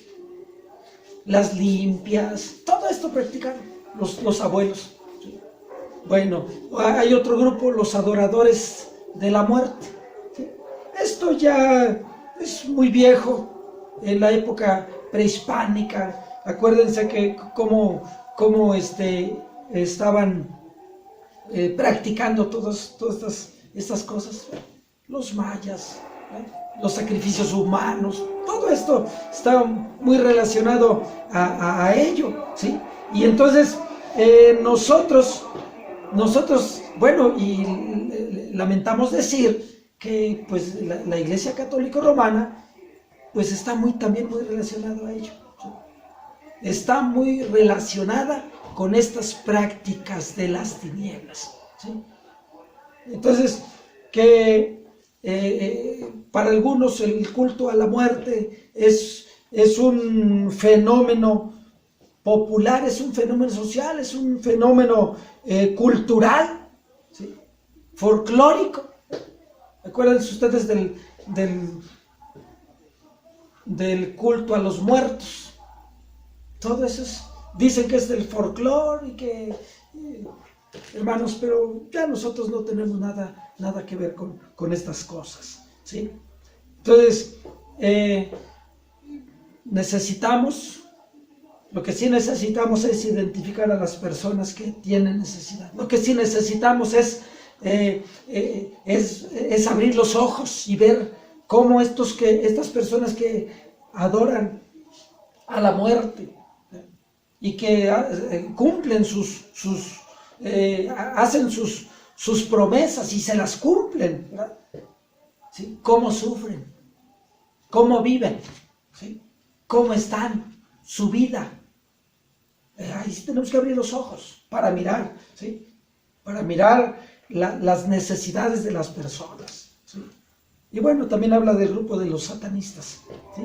Speaker 13: las limpias, todo esto practicaron los abuelos. Bueno, hay otro grupo, los adoradores de la muerte, ¿sí? Esto ya es muy viejo, en la época prehispánica. Acuérdense que cómo estaban practicando todas estas cosas, los mayas, los sacrificios humanos, todo esto está muy relacionado a ello, ¿sí? Y entonces nosotros, bueno, y lamentamos decir que pues la Iglesia Católica Romana pues está también muy relacionado a ello, ¿sí? Está muy relacionada con estas prácticas de las tinieblas, ¿sí? Entonces, que para algunos el culto a la muerte es un fenómeno popular, es un fenómeno social, es un fenómeno cultural, ¿sí? Folclórico. Acuérdense ustedes del culto a los muertos. Todo eso dicen que es del folclore y que... hermanos, pero ya nosotros no tenemos nada que ver con estas cosas, ¿sí? Entonces, lo que sí necesitamos es identificar a las personas que tienen necesidad. Lo que sí necesitamos es abrir los ojos y ver cómo estas personas que adoran a la muerte y que cumplen hacen sus promesas y se las cumplen, ¿verdad? ¿Sí? ¿Cómo sufren? ¿Cómo viven? ¿Sí? ¿Cómo están? Su vida. Ahí sí tenemos que abrir los ojos para mirar, ¿sí? Para mirar las necesidades de las personas, ¿sí? Y bueno, también habla del grupo de los satanistas, ¿sí?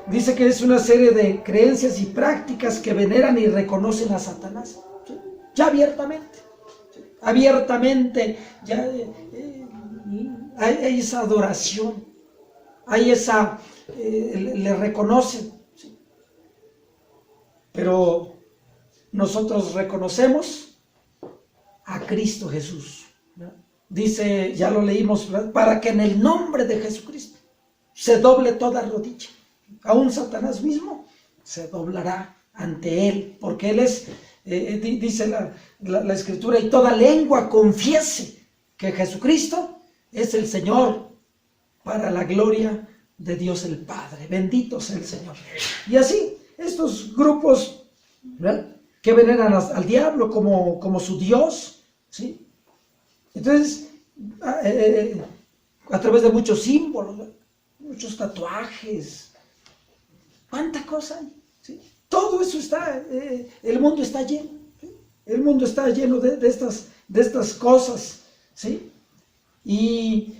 Speaker 13: Dice que es una serie de creencias y prácticas que veneran y reconocen a Satanás, ¿sí? Ya abiertamente, ¿sí? Abiertamente, ya hay esa adoración, hay le reconocen, ¿sí? Pero nosotros reconocemos a Cristo Jesús, ¿verdad? Dice, ya lo leímos, ¿verdad? Para que en el nombre de Jesucristo se doble toda rodilla, aún Satanás mismo se doblará ante él, porque él es, dice la Escritura, y toda lengua confiese que Jesucristo es el Señor, para la gloria de Dios el Padre. Bendito sea el Señor. Y así, estos grupos, ¿verdad?, que veneran al diablo como su Dios, ¿sí? Entonces, a través de muchos símbolos, ¿verdad?, muchos tatuajes, ¿cuánta cosa hay? ¿Sí? Todo eso está, el mundo está lleno, ¿sí? El mundo está lleno de estas cosas, ¿sí? Y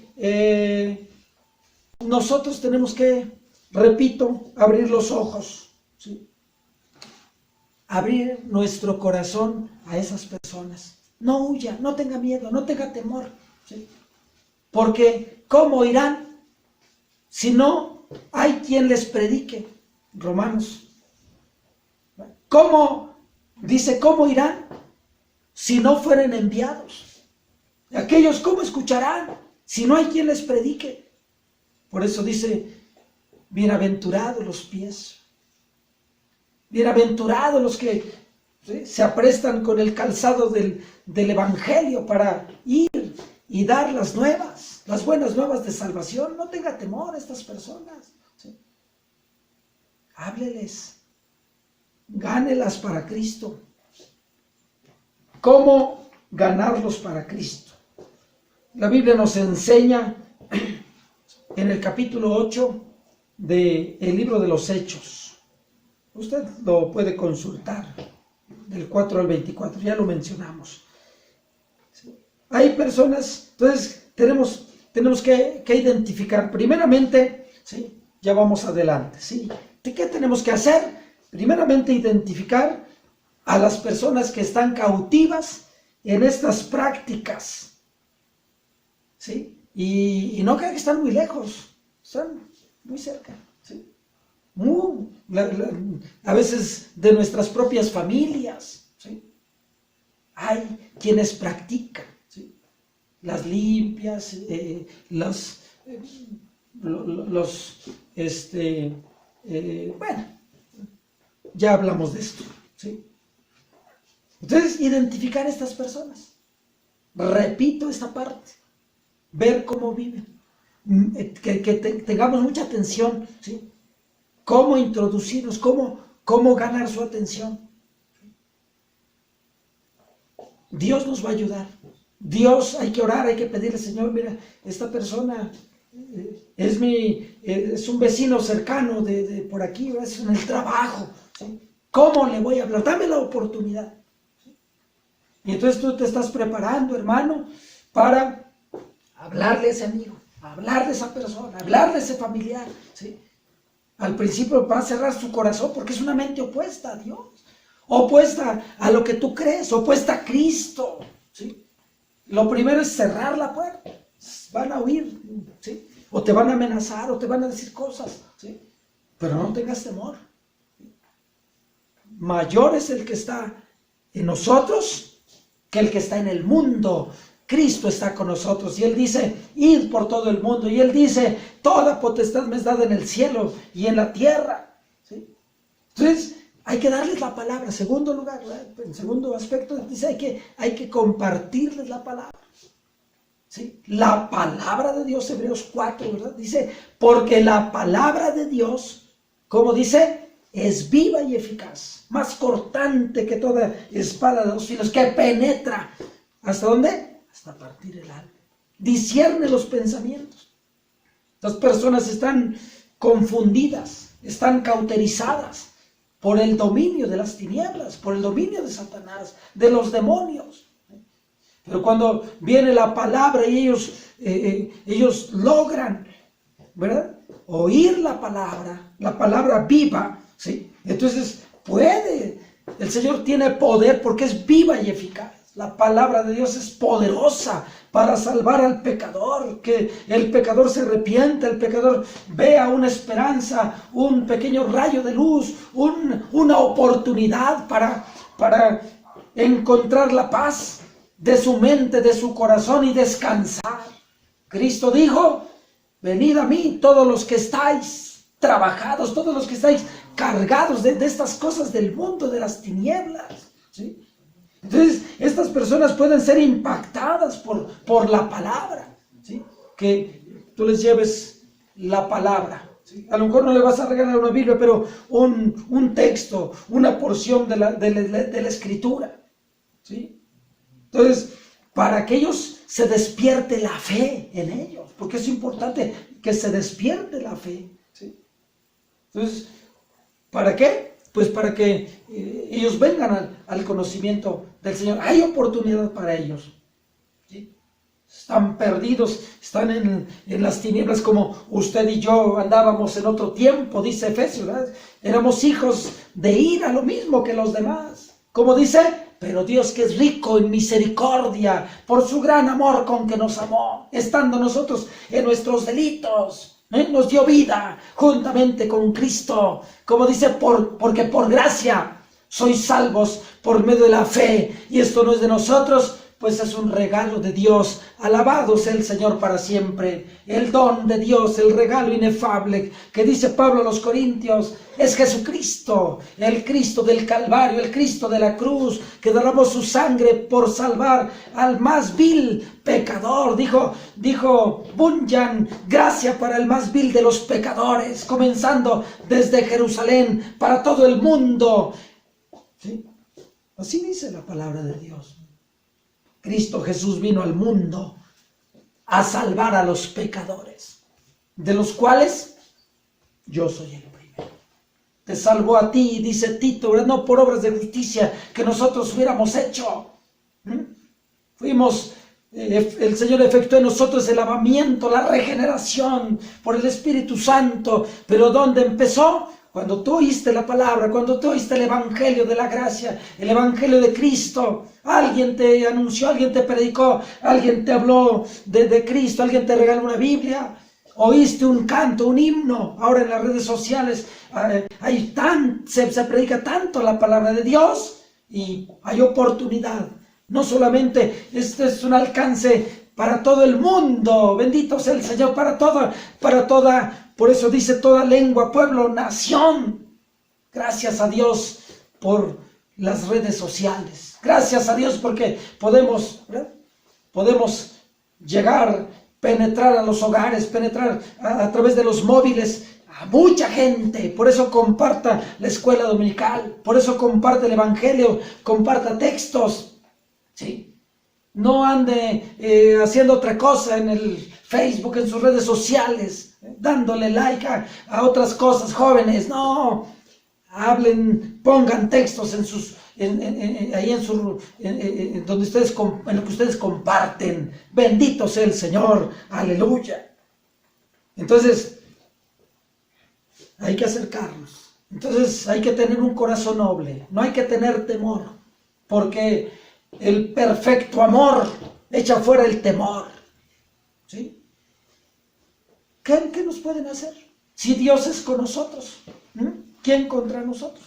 Speaker 13: nosotros tenemos que, repito, abrir los ojos, ¿sí? Abrir nuestro corazón a esas personas. No huya, no tenga miedo, no tenga temor, ¿sí? Porque ¿cómo irán si no hay quien les predique? Romanos. ¿Cómo irán si no fueren enviados? Aquellos, ¿cómo escucharán si no hay quien les predique? Por eso dice, bienaventurados los pies, bienaventurados los que, ¿sí?, se aprestan con el calzado del Evangelio para ir y dar las buenas nuevas de salvación. No tenga temor a estas personas, ¿sí? Hábleles, gánelas para Cristo. ¿Cómo ganarlos para Cristo? La Biblia nos enseña en el capítulo 8 del libro de los Hechos. Usted lo puede consultar, del 4 al 24, ya lo mencionamos. ¿Sí? Hay personas, entonces tenemos que identificar, primeramente, ¿sí?, ya vamos adelante, ¿sí? ¿Qué tenemos que hacer? Primeramente, identificar a las personas que están cautivas en estas prácticas, ¿sí? Y no crean que están muy lejos, están muy cerca, ¿sí? A veces de nuestras propias familias, ¿sí? Hay quienes practican, ¿sí?, las limpias, bueno, ya hablamos de esto, ¿sí? Entonces, identificar a estas personas. Repito esta parte. Ver cómo viven. tengamos mucha atención, ¿sí? Cómo introducirnos, cómo ganar su atención. Dios nos va a ayudar. Dios, hay que orar, hay que pedirle, Señor, mira, esta persona es un vecino cercano de por aquí, es en el trabajo, ¿sí? ¿Cómo le voy a hablar? Dame la oportunidad. ¿Sí? Y entonces tú te estás preparando, hermano, para hablarle a ese amigo, hablarle a esa persona, hablarle a ese familiar, ¿sí? Al principio va a cerrar su corazón porque es una mente opuesta a Dios, opuesta a lo que tú crees, opuesta a Cristo, ¿sí? Lo primero es cerrar la puerta. Van a huir, ¿sí? O te van a amenazar, o te van a decir cosas, ¿sí? Pero no tengas temor. Mayor es el que está en nosotros que el que está en el mundo. Cristo está con nosotros y Él dice, id por todo el mundo. Y Él dice, toda potestad me es dada en el cielo y en la tierra, ¿sí? Entonces, hay que darles la palabra. En segundo lugar, ¿verdad? En segundo aspecto, dice, hay que compartirles la palabra. ¿Sí? La palabra de Dios, Hebreos 4, ¿verdad? Dice, porque la palabra de Dios, como dice, es viva y eficaz, más cortante que toda espada de dos filos, que penetra. ¿Hasta dónde? Hasta partir el alma. Discierne los pensamientos. Las personas están confundidas, están cauterizadas por el dominio de las tinieblas, por el dominio de Satanás, de los demonios. Pero cuando viene la palabra y ellos logran, ¿verdad?, oír la palabra viva, ¿sí? Entonces el Señor tiene poder porque es viva y eficaz. La palabra de Dios es poderosa para salvar al pecador, que el pecador se arrepienta, el pecador vea una esperanza, un pequeño rayo de luz, una oportunidad para encontrar la paz de su mente, de su corazón y descansar. Cristo dijo, venid a mí todos los que estáis trabajados, todos los que estáis cargados de estas cosas del mundo, de las tinieblas, ¿sí? Entonces, estas personas pueden ser impactadas por la palabra, ¿sí? Que tú les lleves la palabra, ¿sí? A lo mejor no le vas a regalar una Biblia, pero un texto, una porción de la Escritura, ¿sí? Entonces, para que ellos se despierte la fe en ellos, porque es importante que se despierte la fe, ¿sí? Entonces, ¿para qué? Pues para que ellos vengan al conocimiento del Señor. Hay oportunidad para ellos, ¿sí? Están perdidos, están en las tinieblas como usted y yo andábamos en otro tiempo, dice Efesios, ¿verdad? Éramos hijos de ira, lo mismo que los demás. Como dice, pero Dios, que es rico en misericordia, por su gran amor con que nos amó, estando nosotros en nuestros delitos, nos dio vida juntamente con Cristo. Como dice, porque por gracia sois salvos por medio de la fe, y esto no es de nosotros, pues es un regalo de Dios. Alabado sea el Señor para siempre. El don de Dios, el regalo inefable que dice Pablo a los Corintios, es Jesucristo, el Cristo del Calvario, el Cristo de la cruz, que derramó su sangre por salvar al más vil pecador. Dijo Bunyan, gracia para el más vil de los pecadores, comenzando desde Jerusalén para todo el mundo, ¿sí? Así dice la palabra de Dios. Cristo Jesús vino al mundo a salvar a los pecadores, de los cuales yo soy el primero. Te salvó a ti, dice Tito, ¿verdad? No por obras de justicia que nosotros hubiéramos hecho. El Señor efectuó en nosotros el lavamiento, la regeneración por el Espíritu Santo. Pero ¿dónde empezó? Cuando tú oíste la palabra, cuando tú oíste el Evangelio de la gracia, el Evangelio de Cristo. Alguien te anunció, alguien te predicó, alguien te habló de Cristo, alguien te regaló una Biblia. Oíste un canto, un himno. Ahora en las redes sociales se predica tanto la palabra de Dios y hay oportunidad. No solamente este es un alcance para todo el mundo, bendito sea el Señor, para toda, por eso dice toda lengua, pueblo, nación. Gracias a Dios por las redes sociales. Gracias a Dios porque podemos llegar penetrar a los hogares, penetrar a través de los móviles a mucha gente. Por eso comparta la escuela dominical, por eso comparte el evangelio, comparta textos, ¿sí? No ande haciendo otra cosa en el Facebook, en sus redes sociales, dándole like a otras cosas. Jóvenes, no, hablen, pongan textos en sus, ahí en donde ustedes, en lo que ustedes comparten. Bendito sea el Señor, aleluya. Entonces, hay que acercarnos. Entonces, hay que tener un corazón noble, no hay que tener temor, porque el perfecto amor echa fuera el temor, ¿sí? ¿Qué nos pueden hacer? Si Dios es con nosotros, ¿quién contra nosotros?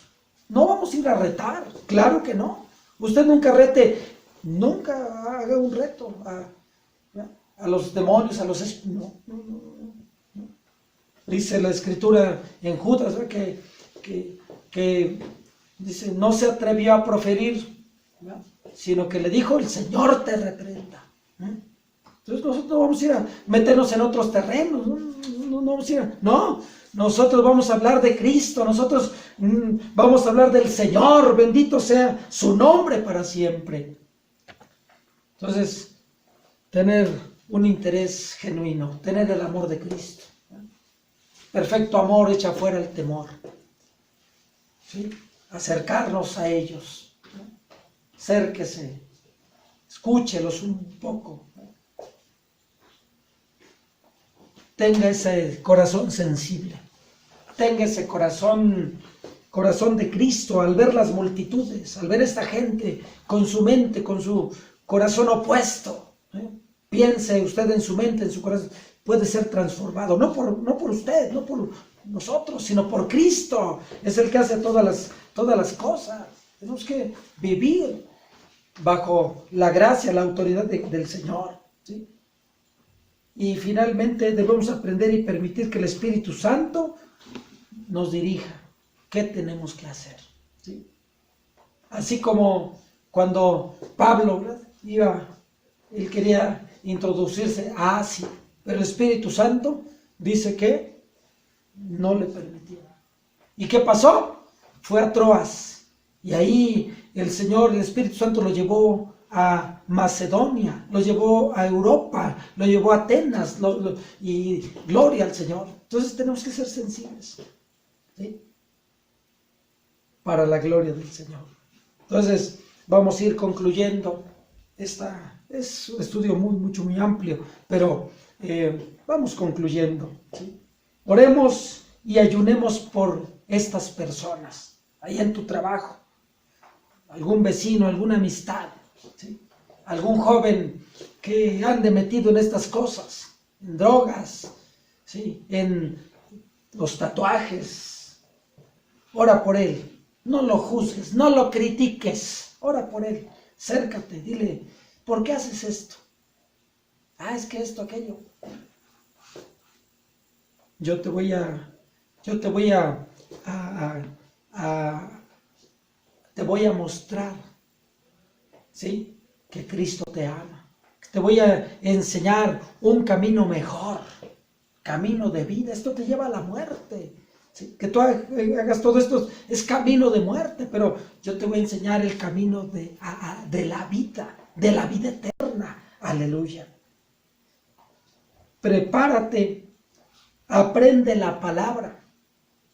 Speaker 13: No vamos a ir a retar, claro que no. Usted nunca rete, nunca haga un reto a los demonios, a los espíritus. No. Dice la escritura en Judas, ¿verdad? que dice, no se atrevió a proferir, ¿verdad? Sino que le dijo, el Señor te reprenda. Entonces nosotros no vamos a ir a meternos en otros terrenos, no vamos a ir no, nosotros vamos a hablar de Cristo, nosotros vamos a hablar del Señor, bendito sea su nombre para siempre. Entonces, tener un interés genuino, tener el amor de Cristo. Perfecto amor echa fuera el temor, ¿sí? Acercarnos a ellos. Acérquese, escúchelos un poco, tenga ese corazón sensible, tenga ese corazón de Cristo al ver las multitudes, al ver esta gente con su mente, con su corazón opuesto. Piense usted en su mente, en su corazón, puede ser transformado, no por usted, no por nosotros, sino por Cristo. Es el que hace todas las cosas. Tenemos que vivir bajo la gracia, la autoridad del Señor, ¿sí? Y finalmente debemos aprender y permitir que el Espíritu Santo nos dirija. ¿Qué tenemos que hacer? ¿Sí? Así como cuando Pablo, ¿verdad? Él quería introducirse a Asia, pero el Espíritu Santo dice que no le permitió. ¿Y qué pasó? Fue a Troas. Y ahí el Señor, el Espíritu Santo lo llevó a Macedonia, lo llevó a Europa, lo llevó a Atenas, y gloria al Señor. Entonces tenemos que ser sensibles, ¿sí? Para la gloria del Señor. Entonces vamos a ir concluyendo. Es un estudio muy amplio, pero vamos concluyendo, ¿sí? Oremos y ayunemos por estas personas, ahí en tu trabajo. Algún vecino, alguna amistad, ¿sí? Algún joven que ande metido en estas cosas, en drogas, ¿sí? En los tatuajes. Ora por él, no lo juzgues, no lo critiques, ora por él, acércate, dile, ¿por qué haces esto? Es que esto, aquello. Yo te voy a mostrar, ¿sí? Que Cristo te ama. Te voy a enseñar un camino mejor, camino de vida. Esto te lleva a la muerte, ¿sí? Que tú hagas todo esto es camino de muerte, pero yo te voy a enseñar el camino de la vida eterna. Aleluya. Prepárate, aprende la palabra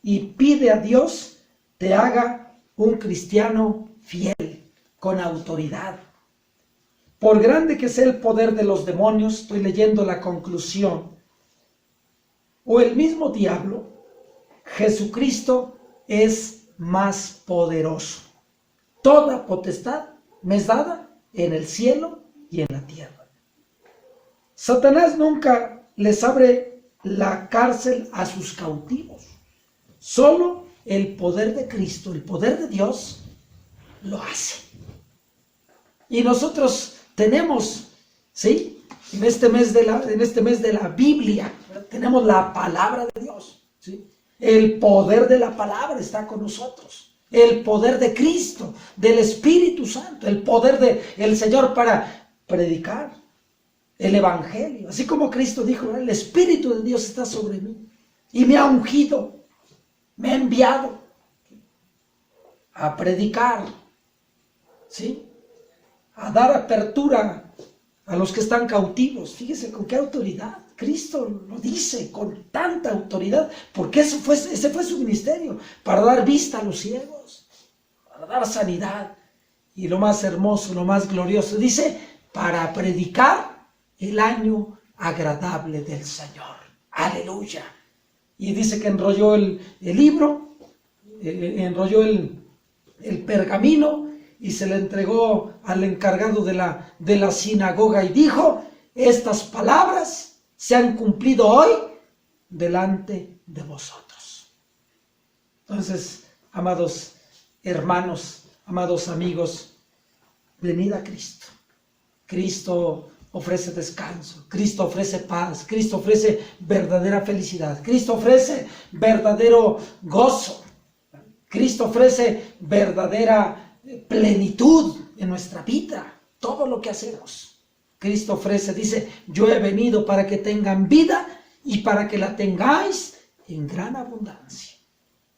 Speaker 13: y pide a Dios te haga un cristiano fiel, con autoridad. Por grande que sea el poder de los demonios, estoy leyendo la conclusión, o el mismo diablo, Jesucristo es más poderoso. Toda potestad me es dada en el cielo y en la tierra. Satanás nunca les abre la cárcel a sus cautivos. Solo el poder de Cristo, el poder de Dios, lo hace. Y nosotros tenemos, ¿sí? En este mes de la Biblia, tenemos la palabra de Dios, ¿sí? El poder de la palabra está con nosotros. El poder de Cristo, del Espíritu Santo, el poder del Señor para predicar, el Evangelio. Así como Cristo dijo, el Espíritu de Dios está sobre mí y me ha ungido, me ha enviado a predicar, ¿sí? A dar apertura a los que están cautivos. Fíjese con qué autoridad. Cristo lo dice con tanta autoridad, porque ese fue su ministerio, para dar vista a los ciegos, para dar sanidad. Y lo más hermoso, lo más glorioso, dice, para predicar el año agradable del Señor. Aleluya. Y dice que enrolló el libro, enrolló el pergamino y se le entregó al encargado de la sinagoga y dijo, estas palabras se han cumplido hoy delante de vosotros. Entonces, amados hermanos, amados amigos, venid a Cristo. Cristo ofrece descanso, Cristo ofrece paz, Cristo ofrece verdadera felicidad, Cristo ofrece verdadero gozo, Cristo ofrece verdadera plenitud en nuestra vida, todo lo que hacemos. Cristo ofrece, dice, yo he venido para que tengan vida y para que la tengáis en gran abundancia.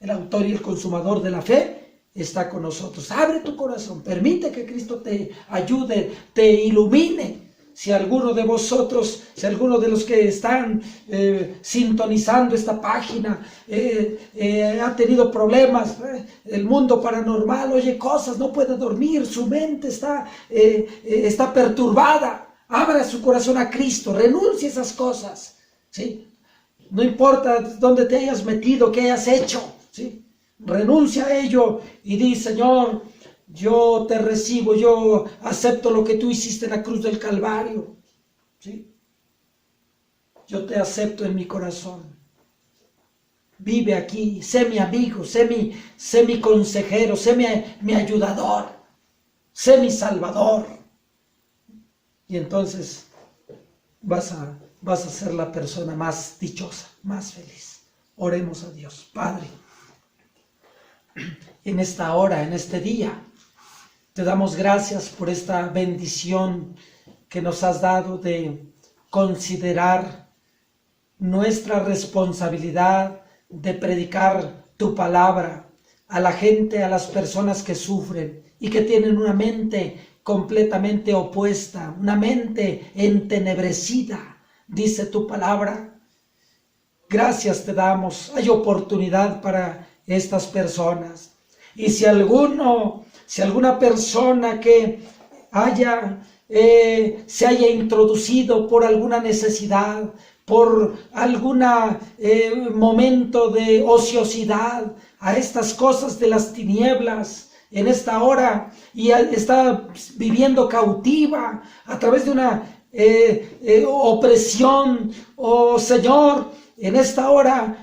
Speaker 13: El autor y el consumador de la fe está con nosotros. Abre tu corazón, permite que Cristo te ayude, te ilumine. Si alguno de vosotros, si alguno de los que están sintonizando esta página ha tenido problemas, el mundo paranormal, oye cosas, no puede dormir, su mente está perturbada, abra su corazón a Cristo, renuncie a esas cosas, ¿sí? No importa dónde te hayas metido, qué hayas hecho, ¿sí? Renuncia a ello y di, Señor, yo te recibo, yo acepto lo que tú hiciste en la cruz del Calvario, ¿sí? Yo te acepto en mi corazón. Vive aquí, sé mi amigo, sé mi consejero, sé mi ayudador, sé mi salvador. Y entonces vas a ser la persona más dichosa, más feliz. Oremos a Dios. Padre, en esta hora, en este día, te damos gracias por esta bendición que nos has dado de considerar nuestra responsabilidad de predicar tu palabra a la gente, a las personas que sufren y que tienen una mente completamente opuesta, una mente entenebrecida, dice tu palabra. Gracias te damos, hay oportunidad para estas personas. Y si alguna persona que se haya introducido por alguna necesidad, por algún momento de ociosidad a estas cosas de las tinieblas, en esta hora, y está viviendo cautiva a través de una opresión, oh Señor, en esta hora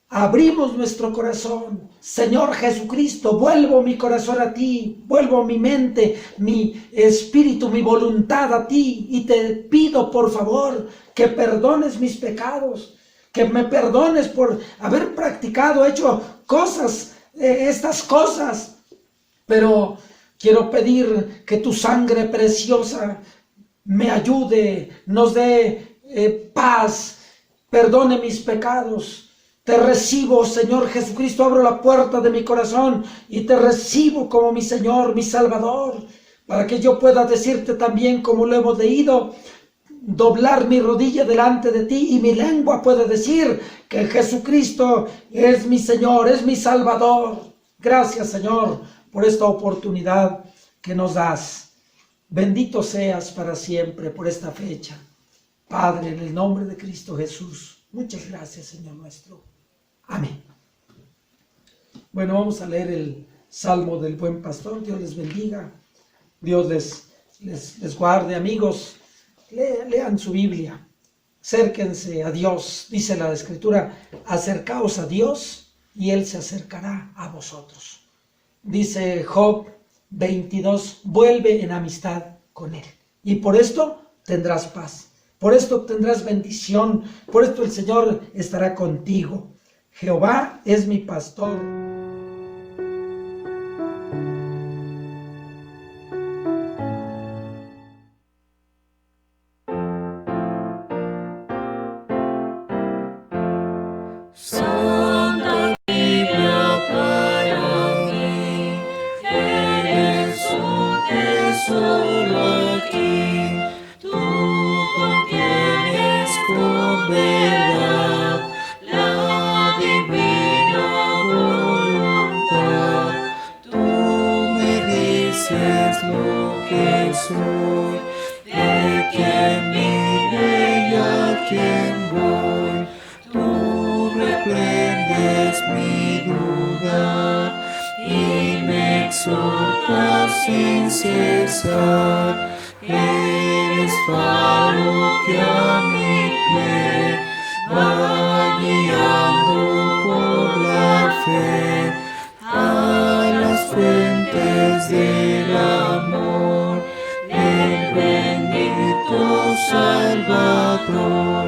Speaker 13: abrimos nuestro corazón. Señor Jesucristo, vuelvo mi corazón a ti, vuelvo mi mente, mi espíritu, mi voluntad a ti, y te pido por favor que perdones mis pecados, que me perdones por haber practicado, hecho cosas, estas cosas. Pero quiero pedir que tu sangre preciosa me ayude, nos dé paz, perdone mis pecados. Te recibo, Señor Jesucristo, abro la puerta de mi corazón y te recibo como mi Señor, mi Salvador, para que yo pueda decirte también, como lo hemos leído, doblar mi rodilla delante de ti y mi lengua pueda decir que Jesucristo es mi Señor, es mi Salvador. Gracias, Señor, por esta oportunidad que nos das. Bendito seas para siempre por esta fecha. Padre, en el nombre de Cristo Jesús, muchas gracias, Señor nuestro. Amén. Bueno, vamos a leer el Salmo del Buen Pastor. Dios les bendiga. Dios les guarde, amigos. Lean su Biblia. Acérquense a Dios. Dice la Escritura, acercaos a Dios y Él se acercará a vosotros. Dice Job 22, vuelve en amistad con Él. Y por esto tendrás paz. Por esto tendrás bendición. Por esto el Señor estará contigo. Jehová es mi pastor.
Speaker 10: lo que soy, de quien vine y a quien voy. Tú reprendes mi dudar y me exhortas sin cesar. Eres faro que a mi pie va guiando por la fe a las fuentes del amor, el bendito Salvador.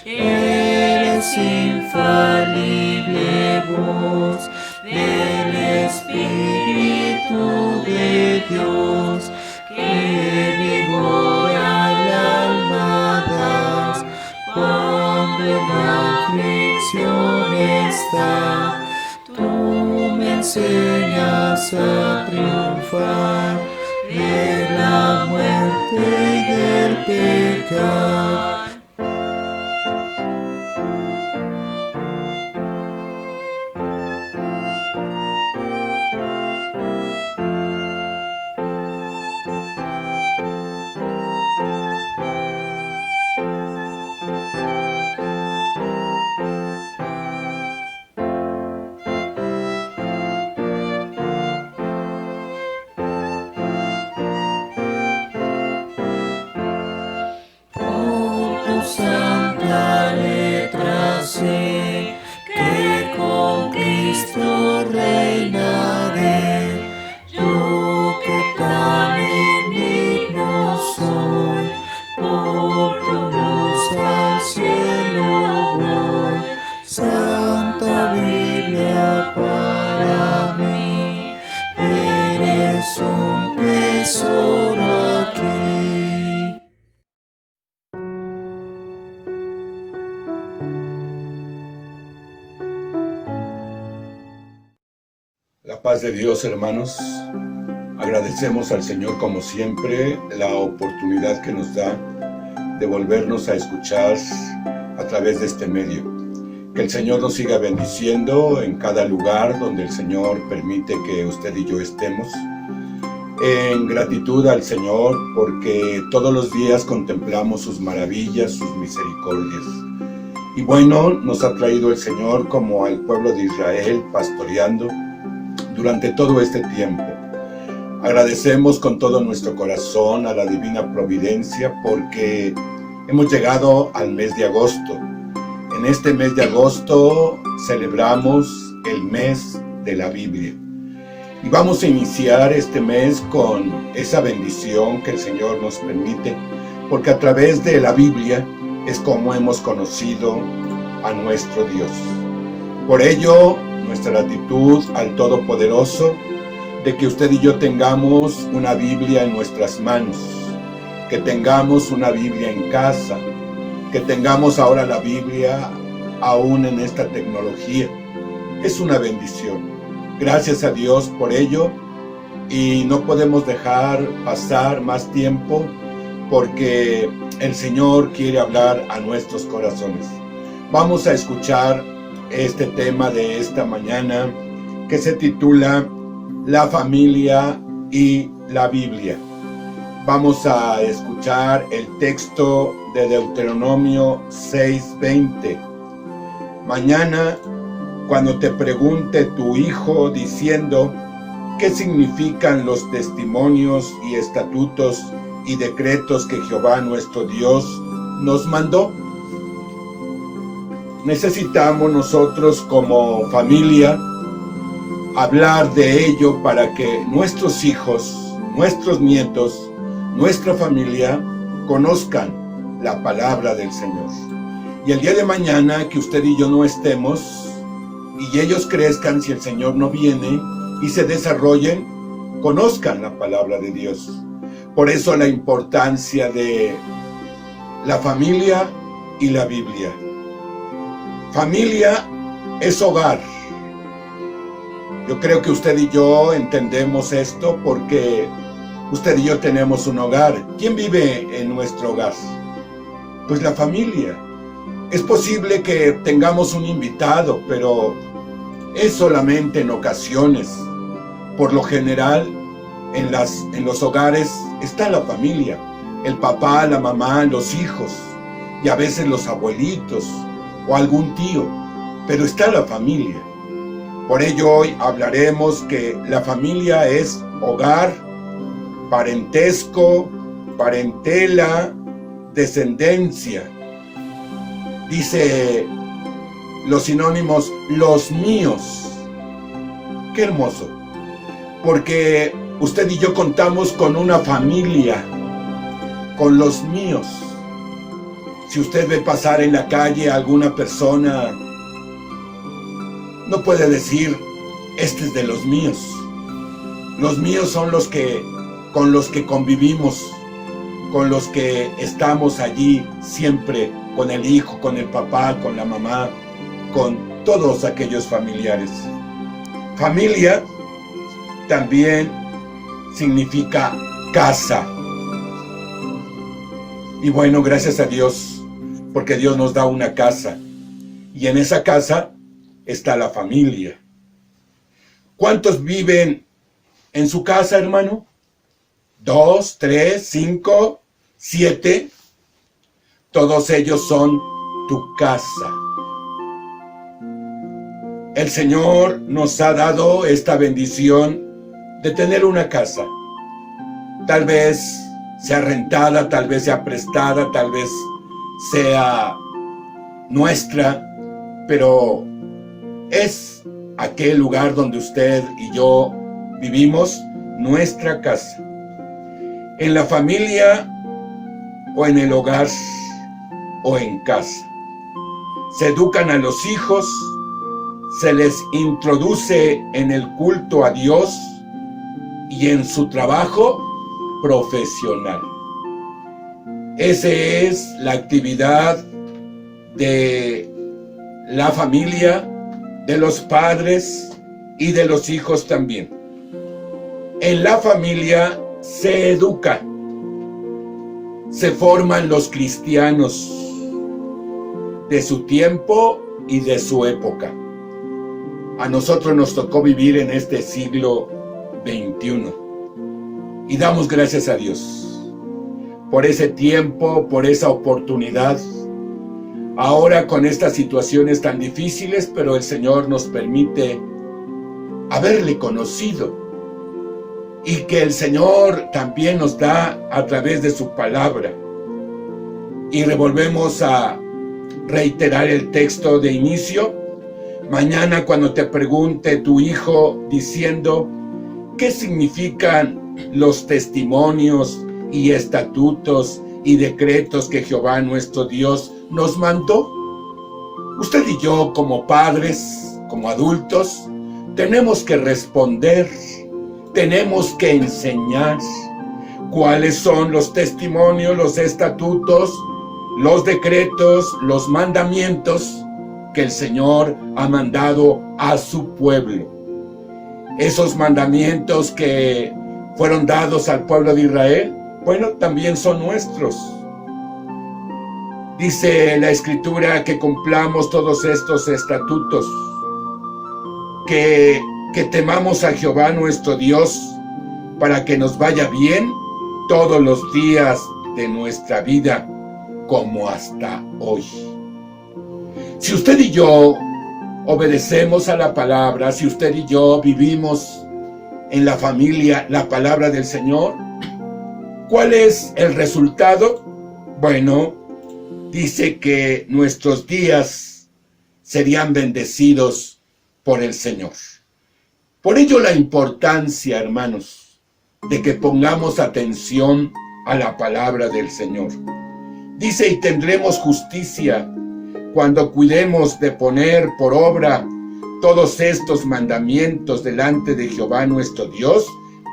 Speaker 10: Eres infalible voz del Espíritu de Dios, que vigor al alma das cuando en aflicción está. Tú me enseñas a triunfar de la muerte y del pecado. Santa letra sé que con Cristo reinaré, yo que tan indigno soy, por tu luz al cielo voy. Santa Biblia para mí, eres un tesoro aquí.
Speaker 14: La paz de Dios, hermanos. Agradecemos al Señor como siempre la oportunidad que nos da de volvernos a escuchar a través de este medio. Que el Señor nos siga bendiciendo en cada lugar donde el Señor permite que usted y yo estemos. En gratitud al Señor porque todos los días contemplamos sus maravillas, sus misericordias. Y bueno, nos ha traído el Señor como al pueblo de Israel pastoreando durante todo este tiempo. Agradecemos con todo nuestro corazón a la divina providencia porque hemos llegado al mes de agosto. En este mes de agosto celebramos el mes de la Biblia. Y vamos a iniciar este mes con esa bendición que el Señor nos permite, porque a través de la Biblia es como hemos conocido a nuestro Dios. Por ello, nuestra gratitud al Todopoderoso de que usted y yo tengamos una Biblia en nuestras manos, que tengamos una Biblia en casa, que tengamos ahora la Biblia aún en esta tecnología. Es una bendición. Gracias a Dios por ello, y no podemos dejar pasar más tiempo porque el Señor quiere hablar a nuestros corazones. Vamos a escuchar este tema de esta mañana que se titula La familia y la Biblia. Vamos a escuchar el texto de Deuteronomio 6:20. Mañana, cuando te pregunte tu hijo diciendo qué significan los testimonios y estatutos y decretos que Jehová nuestro Dios nos mandó, necesitamos nosotros como familia hablar de ello para que nuestros hijos, nuestros nietos, nuestra familia conozcan la palabra del Señor. Y el día de mañana que usted y yo no estemos y ellos crezcan, si el Señor no viene, y se desarrollen, conozcan la palabra de Dios. Por eso la importancia de la familia y la Biblia. Familia es hogar. Yo creo que usted y yo entendemos esto porque usted y yo tenemos un hogar. ¿Quién vive en nuestro hogar? Pues la familia. Es posible que tengamos un invitado, pero es solamente en ocasiones. Por lo general, en los hogares está la familia, el papá, la mamá, los hijos y a veces los abuelitos o algún tío, pero está la familia. Por ello hoy hablaremos que la familia es hogar, parentesco, parentela, descendencia. Dice los sinónimos, los míos. Qué hermoso, porque usted y yo contamos con una familia, con los míos. Si usted ve pasar en la calle a alguna persona, no puede decir, este es de los míos. Los míos son con los que convivimos, con los que estamos allí siempre, con el hijo, con el papá, con la mamá, con todos aquellos familiares. Familia también significa casa. Y bueno, gracias a Dios, porque Dios nos da una casa. Y en esa casa está la familia. ¿Cuántos viven en su casa, hermano? 2, 3, 5, 7. Todos ellos son tu casa. El Señor nos ha dado esta bendición de tener una casa. Tal vez sea rentada, tal vez sea prestada, tal vez sea nuestra, pero es aquel lugar donde usted y yo vivimos, nuestra casa. En la familia o en el hogar o en casa. Se educan a los hijos, se les introduce en el culto a Dios y en su trabajo profesional. Esa es la actividad de la familia, de los padres y de los hijos también. En la familia se educa, se forman los cristianos de su tiempo y de su época. A nosotros nos tocó vivir en este siglo XXI y damos gracias a Dios por ese tiempo, por esa oportunidad. Ahora con estas situaciones tan difíciles, pero el Señor nos permite haberle conocido y que el Señor también nos da a través de su palabra. Y volvemos a reiterar el texto de inicio. Mañana cuando te pregunte tu hijo diciendo ¿qué significan los testimonios y estatutos y decretos que Jehová nuestro Dios nos mandó? Usted y yo como padres, como adultos, tenemos que responder, tenemos que enseñar cuáles son los testimonios, los estatutos, los decretos, los mandamientos que el Señor ha mandado a su pueblo. Esos mandamientos que fueron dados al pueblo de Israel, bueno, también son nuestros. Dice la Escritura que cumplamos todos estos estatutos, que temamos a Jehová nuestro Dios para que nos vaya bien todos los días de nuestra vida, como hasta hoy. Si usted y yo obedecemos a la palabra, si usted y yo vivimos en la familia la palabra del Señor, ¿cuál es el resultado? Bueno, dice que nuestros días serían bendecidos por el Señor. Por ello la importancia, hermanos, de que pongamos atención a la palabra del Señor. Dice, y tendremos justicia cuando cuidemos de poner por obra todos estos mandamientos delante de Jehová nuestro Dios,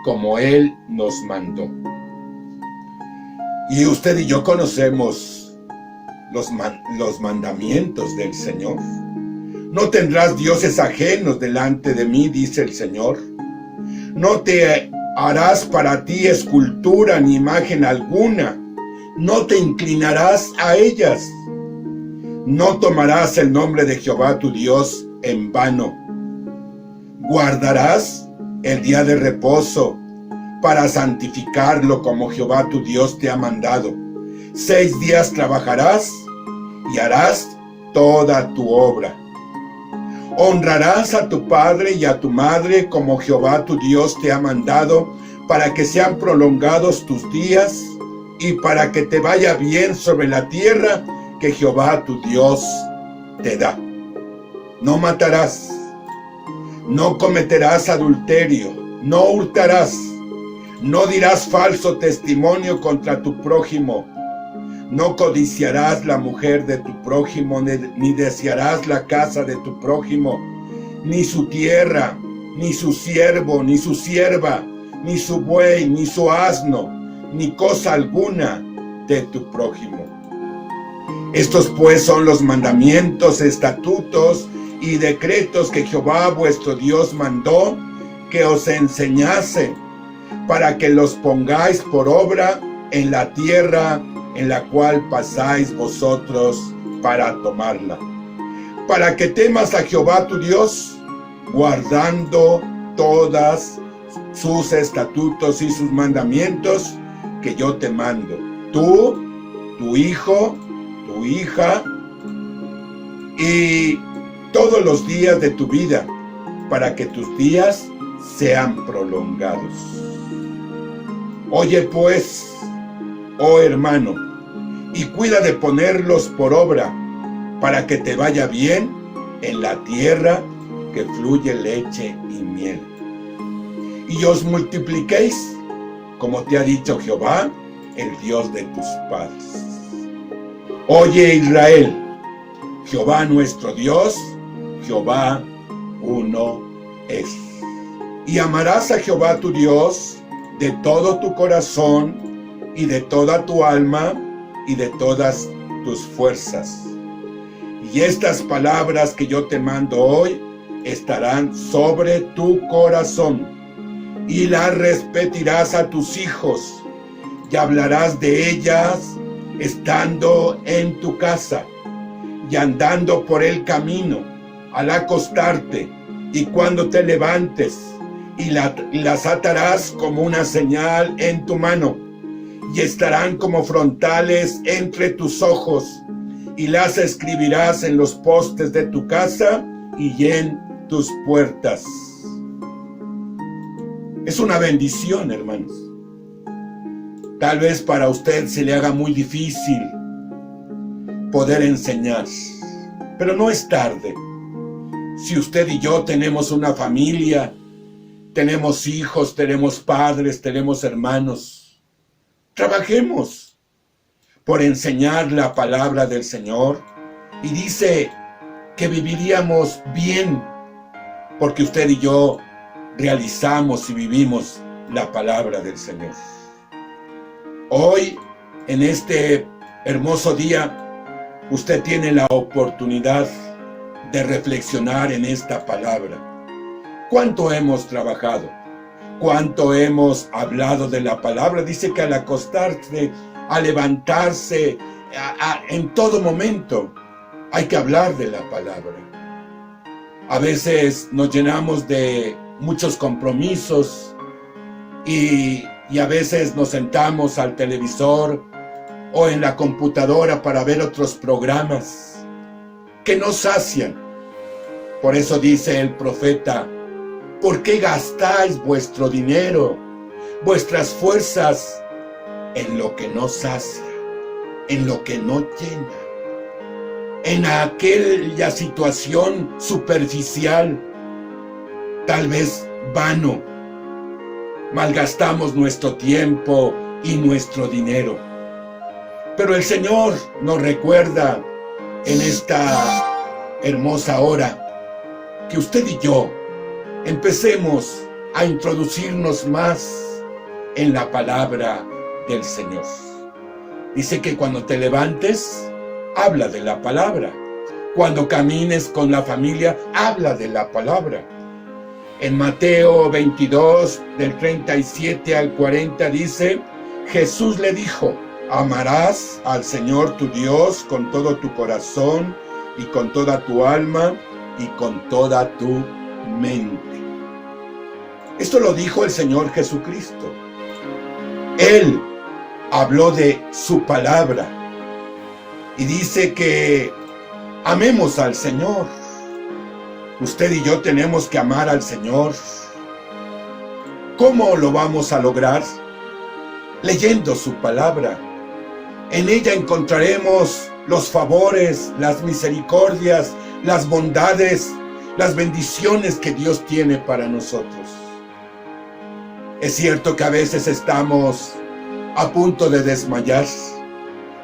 Speaker 14: como Él nos mandó. Y usted y yo conocemos los mandamientos del Señor. No tendrás dioses ajenos delante de mí, dice el Señor. No te harás para ti escultura ni imagen alguna. No te inclinarás a ellas. No tomarás el nombre de Jehová tu Dios en vano. Guardarás el día de reposo para santificarlo como Jehová tu Dios te ha mandado. 6 días trabajarás y harás toda tu obra. Honrarás a tu padre y a tu madre como Jehová tu Dios te ha mandado, para que sean prolongados tus días y para que te vaya bien sobre la tierra que Jehová tu Dios te da. No matarás, no cometerás adulterio, no hurtarás, no dirás falso testimonio contra tu prójimo, no codiciarás la mujer de tu prójimo, ni desearás la casa de tu prójimo, ni su tierra, ni su siervo, ni su sierva, ni su buey, ni su asno, ni cosa alguna de tu prójimo. Estos pues son los mandamientos, estatutos y decretos que Jehová vuestro Dios mandó que os enseñase, para que los pongáis por obra en la tierra en la cual pasáis vosotros para tomarla, para que temas a Jehová tu Dios, guardando todas sus estatutos y sus mandamientos que yo te mando, tú, tu hijo, tu hija, y todos los días de tu vida, para que tus días sean prolongados. Oye pues, oh hermano, y cuida de ponerlos por obra, para que te vaya bien en la tierra que fluye leche y miel. Y os multipliquéis, como te ha dicho Jehová, el Dios de tus padres. Oye Israel, Jehová nuestro Dios, Jehová uno es. Y amarás a Jehová tu Dios de todo tu corazón y de toda tu alma y de todas tus fuerzas. Y estas palabras que yo te mando hoy estarán sobre tu corazón, y las repetirás a tus hijos, y hablarás de ellas estando en tu casa, y andando por el camino, al acostarte, y cuando te levantes, y las atarás como una señal en tu mano, y estarán como frontales entre tus ojos, y las escribirás en los postes de tu casa y en tus puertas. Es una bendición, hermanos. Tal vez para usted se le haga muy difícil poder enseñar, pero no es tarde. Si usted y yo tenemos una familia, tenemos hijos, tenemos padres, tenemos hermanos, trabajemos por enseñar la palabra del Señor. Y dice que viviríamos bien porque usted y yo realizamos y vivimos la palabra del Señor. Hoy, en este hermoso día, usted tiene la oportunidad de reflexionar en esta palabra. ¿Cuánto hemos trabajado? ¿Cuánto hemos hablado de la palabra? Dice que al acostarse, al levantarse, en todo momento, hay que hablar de la palabra. A veces nos llenamos de muchos compromisos y a veces nos sentamos al televisor o en la computadora para ver otros programas que nos sacian. Por eso dice el profeta: ¿por qué gastáis vuestro dinero, vuestras fuerzas en lo que no sacia, en lo que no llena, en aquella situación superficial, tal vez vano? Malgastamos nuestro tiempo y nuestro dinero. Pero el Señor nos recuerda en esta hermosa hora que usted y yo empecemos a introducirnos más en la palabra del Señor. Dice que cuando te levantes, habla de la palabra. Cuando camines con la familia, habla de la palabra. En Mateo 22, del 37 al 40 dice: Jesús le dijo: amarás al Señor tu Dios con todo tu corazón y con toda tu alma y con toda tu mente. Esto lo dijo el Señor Jesucristo. Él habló de su palabra y dice que amemos al Señor. Usted y yo tenemos que amar al Señor. ¿Cómo lo vamos a lograr? Leyendo su palabra. En ella encontraremos los favores, las misericordias, las bondades, las bendiciones que Dios tiene para nosotros. Es cierto que a veces estamos a punto de desmayar,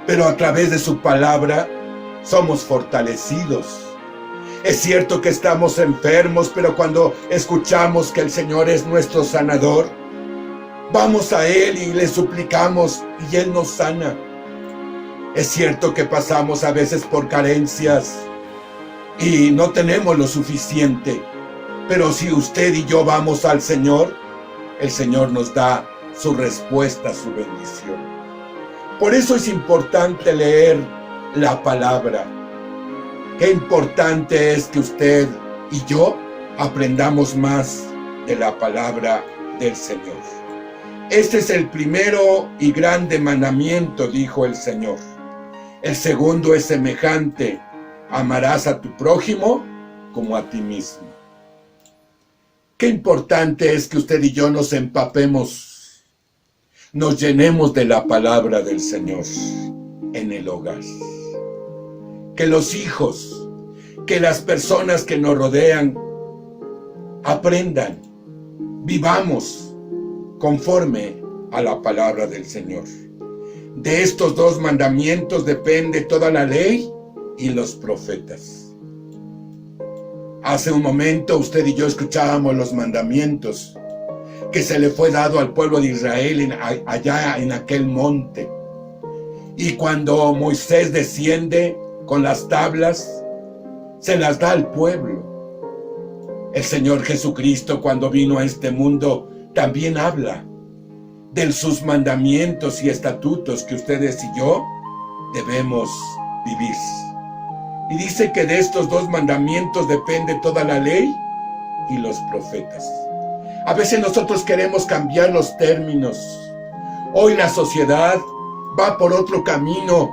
Speaker 14: pero a través de su palabra somos fortalecidos. Es cierto que estamos enfermos, pero cuando escuchamos que el Señor es nuestro sanador, vamos a Él y le suplicamos y Él nos sana. Es cierto que pasamos a veces por carencias y no tenemos lo suficiente, pero si usted y yo vamos al Señor, el Señor nos da su respuesta, su bendición. Por eso es importante leer la palabra. Qué importante es que usted y yo aprendamos más de la palabra del Señor. Este es el primero y grande mandamiento, dijo el Señor. El segundo es semejante: amarás a tu prójimo como a ti mismo. Qué importante es que usted y yo nos empapemos, nos llenemos de la palabra del Señor en el hogar. Que los hijos, que las personas que nos rodean aprendan, vivamos conforme a la palabra del Señor. De estos dos mandamientos depende toda la ley y los profetas. Hace un momento usted y yo escuchábamos los mandamientos que se le fue dado al pueblo de Israel allá en aquel monte. Y cuando Moisés desciende con las tablas, se las da al pueblo. El Señor Jesucristo, cuando vino a este mundo, también habla de sus mandamientos y estatutos que ustedes y yo debemos vivir. Y dice que de estos dos mandamientos depende toda la ley y los profetas. A veces nosotros queremos cambiar los términos. Hoy la sociedad va por otro camino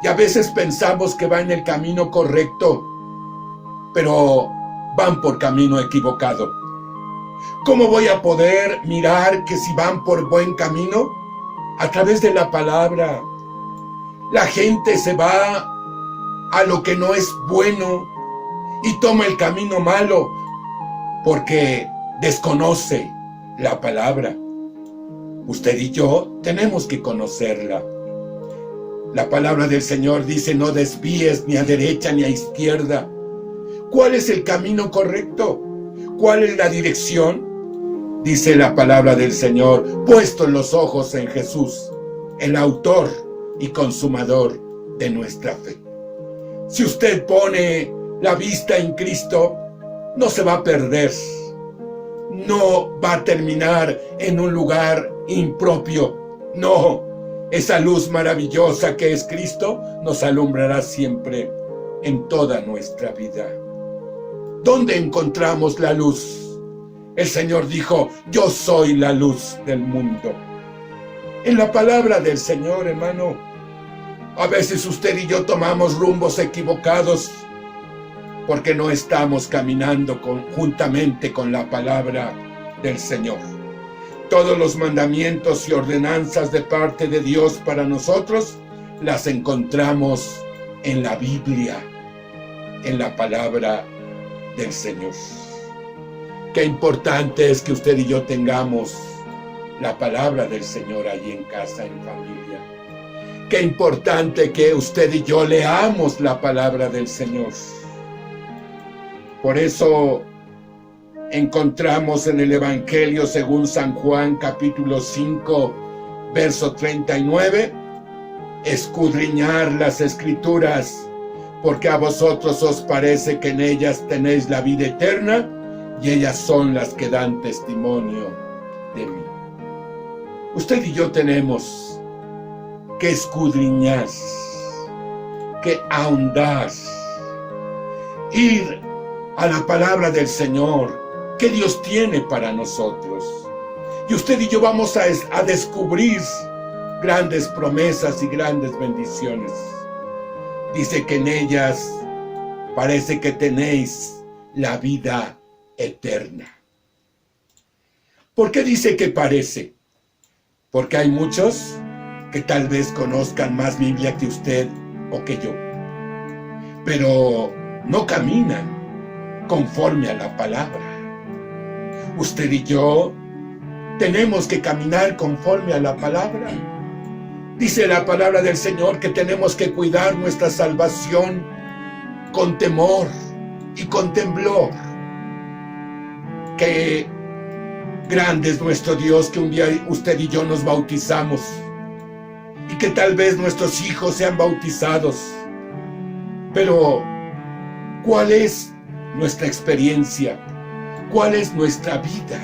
Speaker 14: y a veces pensamos que va en el camino correcto, pero van por camino equivocado. ¿Cómo voy a poder mirar que si van por buen camino? A través de la palabra. La gente se va a lo que no es bueno y toma el camino malo porque desconoce la palabra. Usted y yo tenemos que conocerla. La palabra del Señor dice: no desvíes ni a derecha ni a izquierda. ¿Cuál es el camino correcto? ¿Cuál es la dirección? Dice la palabra del Señor: puestos los ojos en Jesús, el autor y consumador de nuestra fe. Si usted pone la vista en Cristo, no se va a perder. No va a terminar en un lugar impropio. No, esa luz maravillosa que es Cristo nos alumbrará siempre en toda nuestra vida. ¿Dónde encontramos la luz? El Señor dijo: yo soy la luz del mundo. En la palabra del Señor, hermano. A veces usted y yo tomamos rumbos equivocados porque no estamos caminando juntamente con la palabra del Señor. Todos los mandamientos y ordenanzas de parte de Dios para nosotros las encontramos en la Biblia, en la palabra del Señor. Qué importante es que usted y yo tengamos la palabra del Señor ahí en casa, en familia. Qué importante que usted y yo leamos la palabra del Señor. Por eso encontramos en el Evangelio según San Juan, capítulo 5, verso 39, escudriñar las Escrituras, porque a vosotros os parece que en ellas tenéis la vida eterna, y ellas son las que dan testimonio de mí. Usted y yo tenemos que escudriñar, que ahondar, ir a la palabra del Señor que Dios tiene para nosotros. Y usted y yo vamos a descubrir grandes promesas y grandes bendiciones. Dice que en ellas parece que tenéis la vida eterna. ¿Por qué dice que parece? Porque hay muchos que tal vez conozcan más Biblia que usted o que yo, pero no caminan conforme a la palabra. Usted y yo tenemos que caminar conforme a la palabra. Dice la palabra del Señor que tenemos que cuidar nuestra salvación con temor y con temblor. Que grande es nuestro Dios, que un día usted y yo nos bautizamos y que tal vez nuestros hijos sean bautizados. Pero, ¿cuál es nuestra experiencia? ¿Cuál es nuestra vida?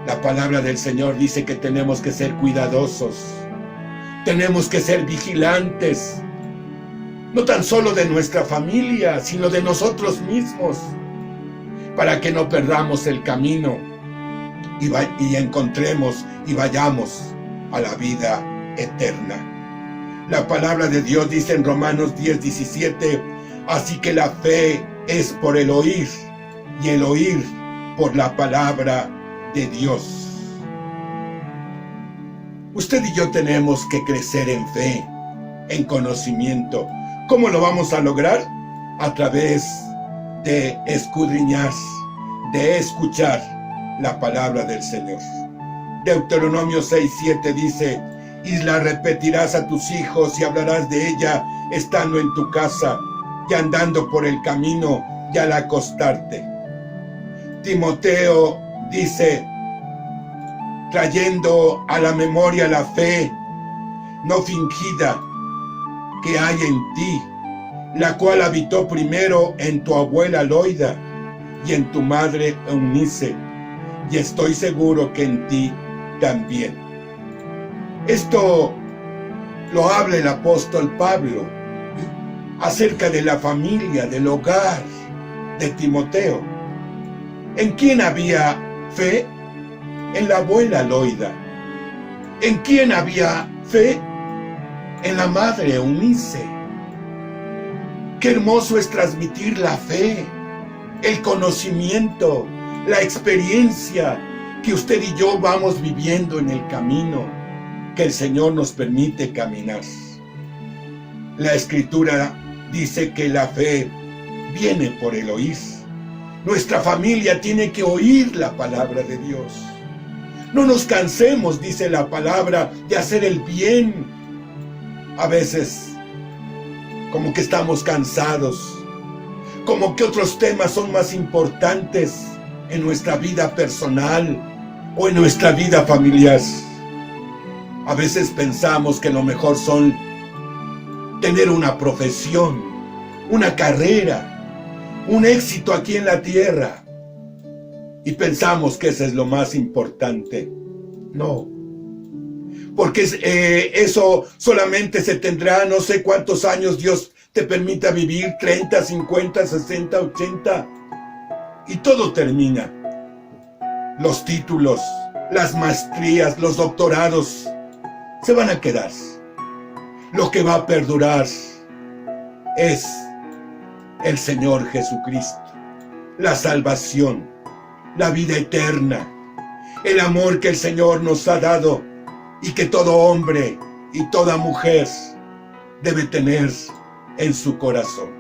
Speaker 14: La palabra del Señor dice que tenemos que ser cuidadosos, tenemos que ser vigilantes, no tan solo de nuestra familia, sino de nosotros mismos, para que no perdamos el camino y encontremos y vayamos a la vida eterna. La palabra de Dios dice en Romanos 10:17, así que la fe es por el oír, y el oír por la palabra de Dios. Usted y yo tenemos que crecer en fe, en conocimiento. ¿Cómo lo vamos a lograr? A través de escudriñar, de escuchar la palabra del Señor. Deuteronomio 6:7 dice, y la repetirás a tus hijos y hablarás de ella estando en tu casa y andando por el camino y al acostarte. Timoteo dice, trayendo a la memoria la fe no fingida que hay en ti, la cual habitó primero en tu abuela Loida y en tu madre Eunice, y estoy seguro que en ti también. Esto lo habla el apóstol Pablo acerca de la familia, del hogar de Timoteo. ¿En quién había fe? En la abuela Loida. ¿En quién había fe? En la madre Eunice. Qué hermoso es transmitir la fe, el conocimiento, la experiencia que usted y yo vamos viviendo en el camino que el Señor nos permite caminar. La Escritura dice que la fe viene por el oír. Nuestra familia tiene que oír la palabra de Dios. No nos cansemos, dice la palabra, de hacer el bien. A veces, como que estamos cansados, como que otros temas son más importantes en nuestra vida personal o en nuestra vida familiar. A veces pensamos que lo mejor son tener una profesión, una carrera, un éxito aquí en la tierra. Y pensamos que eso es lo más importante. No. Porque eso solamente se tendrá no sé cuántos años Dios te permita vivir, 30, 50, 60, 80. Y todo termina. Los títulos, las maestrías, los doctorados se van a quedar. Lo que va a perdurar es el Señor Jesucristo, la salvación, la vida eterna, el amor que el Señor nos ha dado y que todo hombre y toda mujer debe tener en su corazón.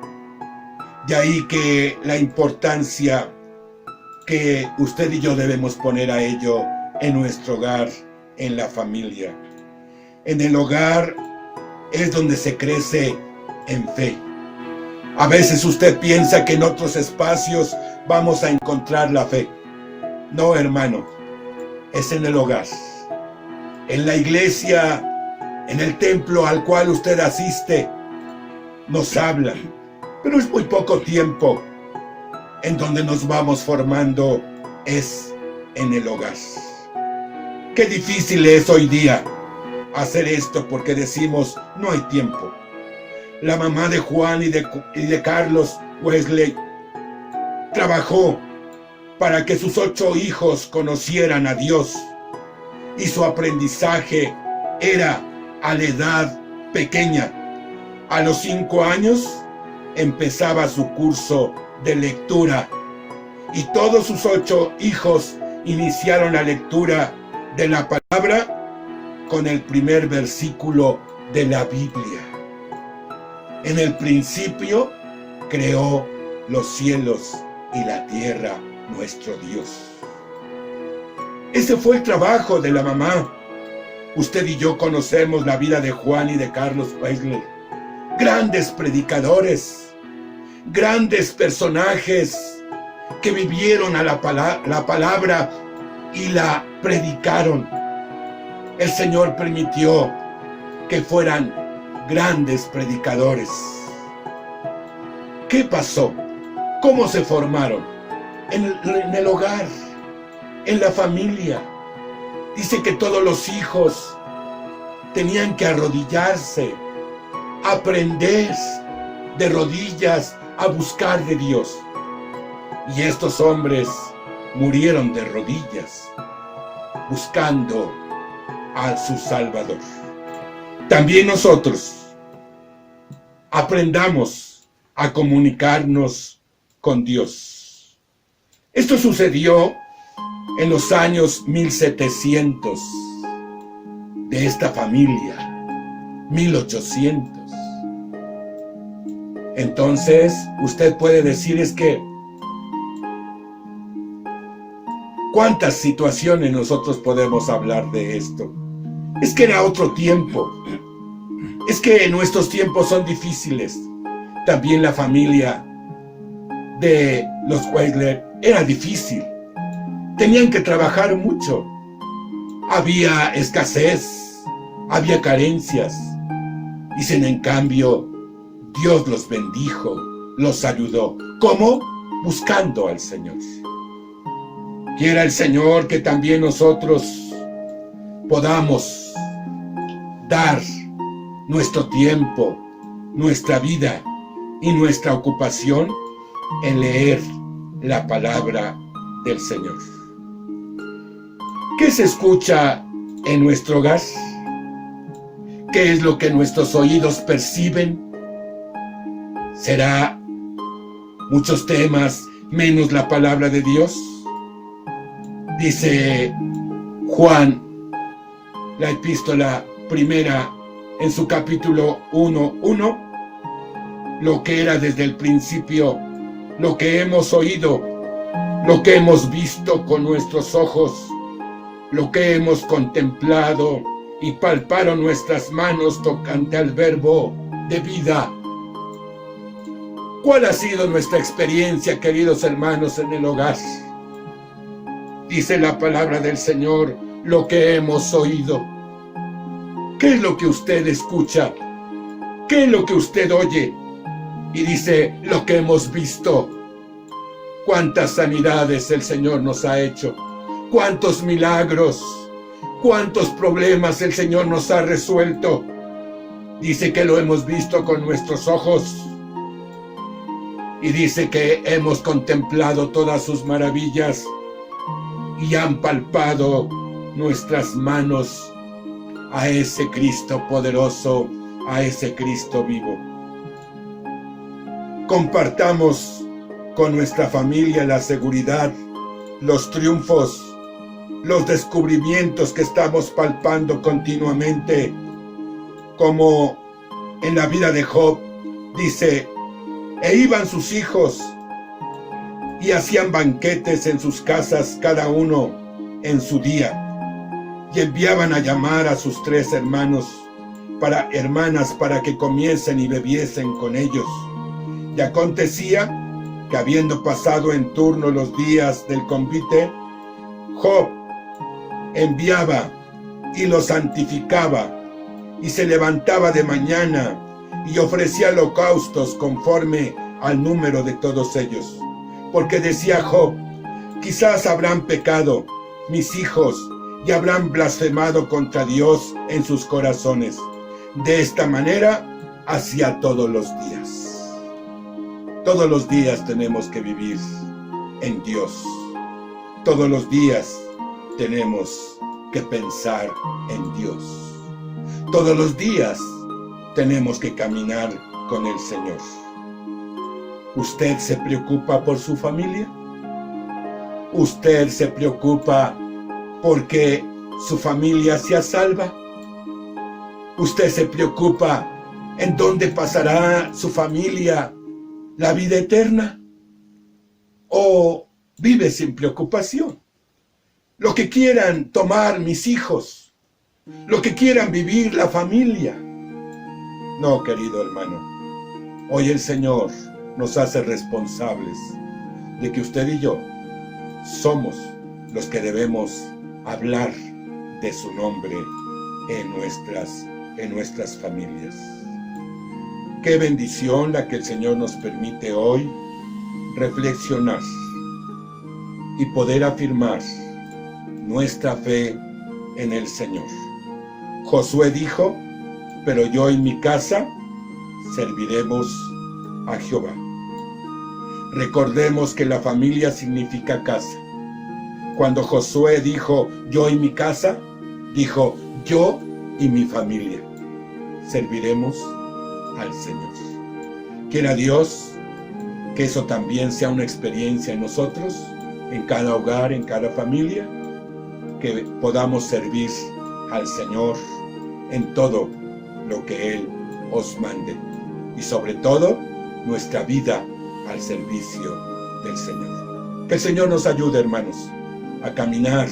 Speaker 14: De ahí que la importancia que usted y yo debemos poner a ello en nuestro hogar, en la familia. En el hogar es donde se crece en fe. A veces usted piensa que en otros espacios vamos a encontrar la fe. No, hermano, es en el hogar. En la iglesia, en el templo al cual usted asiste, nos hablan, pero es muy poco tiempo. En donde nos vamos formando es en el hogar. Qué difícil es hoy día hacer esto porque decimos, no hay tiempo. La mamá de Juan y de Carlos Wesley trabajó para que sus 8 hijos conocieran a Dios. Y su aprendizaje era a la edad pequeña. A los 5 años empezaba su curso de lectura y todos sus 8 hijos iniciaron la lectura de la palabra con el primer versículo de la Biblia. En el principio creó los cielos y la tierra nuestro Dios. Ese fue el trabajo de la mamá. Usted y yo conocemos la vida de Juan y de Carlos Weisler. Grandes predicadores, grandes personajes que vivieron a la palabra y la predicaron. El Señor permitió que fueran grandes predicadores. ¿Qué pasó? ¿Cómo se formaron? En el hogar, en la familia. Dice que todos los hijos tenían que arrodillarse, aprender de rodillas a buscar de Dios. Y estos hombres murieron de rodillas, buscando a su Salvador. También nosotros aprendamos a comunicarnos con Dios. Esto sucedió en los años 1700 de esta familia, 1800. Entonces, usted puede decir, es que ¿cuántas situaciones nosotros podemos hablar de esto? Es que era otro tiempo. Es que nuestros tiempos son difíciles. También la familia de los Weisler era difícil. Tenían que trabajar mucho. Había escasez, había carencias. Y sin en cambio, Dios los bendijo, los ayudó. ¿Cómo? Buscando al Señor. Quiera el Señor que también nosotros podamos dar nuestro tiempo, nuestra vida y nuestra ocupación en leer la palabra del Señor. ¿Qué se escucha en nuestro hogar? ¿Qué es lo que nuestros oídos perciben? ¿Será muchos temas menos la palabra de Dios? Dice Juan, la epístola primera, en su capítulo 1:1, lo que era desde el principio, lo que hemos oído, lo que hemos visto con nuestros ojos, lo que hemos contemplado y palparon nuestras manos tocante al verbo de vida. ¿Cuál ha sido nuestra experiencia, queridos hermanos, en el hogar? Dice la palabra del Señor, lo que hemos oído. ¿Qué es lo que usted escucha? ¿Qué es lo que usted oye? Y dice, lo que hemos visto. ¿Cuántas sanidades el Señor nos ha hecho? ¿Cuántos milagros? ¿Cuántos problemas el Señor nos ha resuelto? Dice que lo hemos visto con nuestros ojos. Y dice que hemos contemplado todas sus maravillas y han palpado nuestras manos a ese Cristo poderoso, a ese Cristo vivo. Compartamos con nuestra familia la seguridad, los triunfos, los descubrimientos que estamos palpando continuamente, como en la vida de Job. Dice, e iban sus hijos y hacían banquetes en sus casas, cada uno en su día, y enviaban a llamar a sus 3 hermanas para que comiesen y bebiesen con ellos. Y acontecía que, habiendo pasado en turno los días del convite, Job enviaba y los santificaba, y se levantaba de mañana y ofrecía holocaustos conforme al número de todos ellos. Porque decía Job, quizás habrán pecado mis hijos y habrán blasfemado contra Dios en sus corazones. De esta manera hacía todos los días. Todos los días tenemos que vivir en Dios, Todos los días tenemos que pensar en Dios. Todos los días tenemos que caminar con el Señor. ¿Usted se preocupa por su familia? ¿Usted se preocupa porque su familia sea salva? ¿Usted se preocupa en dónde pasará su familia la vida eterna? ¿O vive sin preocupación? Lo que quieran tomar mis hijos, lo que quieran vivir la familia. No, querido hermano, hoy el Señor nos hace responsables de que usted y yo somos los que debemos hablar de su nombre en nuestras familias. Qué bendición la que el Señor nos permite hoy reflexionar y poder afirmar nuestra fe en el Señor. Josué dijo: pero yo y mi casa serviremos a Jehová. Recordemos que la familia significa casa. Cuando Josué dijo yo y mi casa, dijo yo y mi familia serviremos al Señor. Quiera Dios que eso también sea una experiencia en nosotros, en cada hogar, en cada familia, que podamos servir al Señor en todo lo que Él os mande, y sobre todo nuestra vida al servicio del Señor. Que el Señor nos ayude, hermanos, a caminar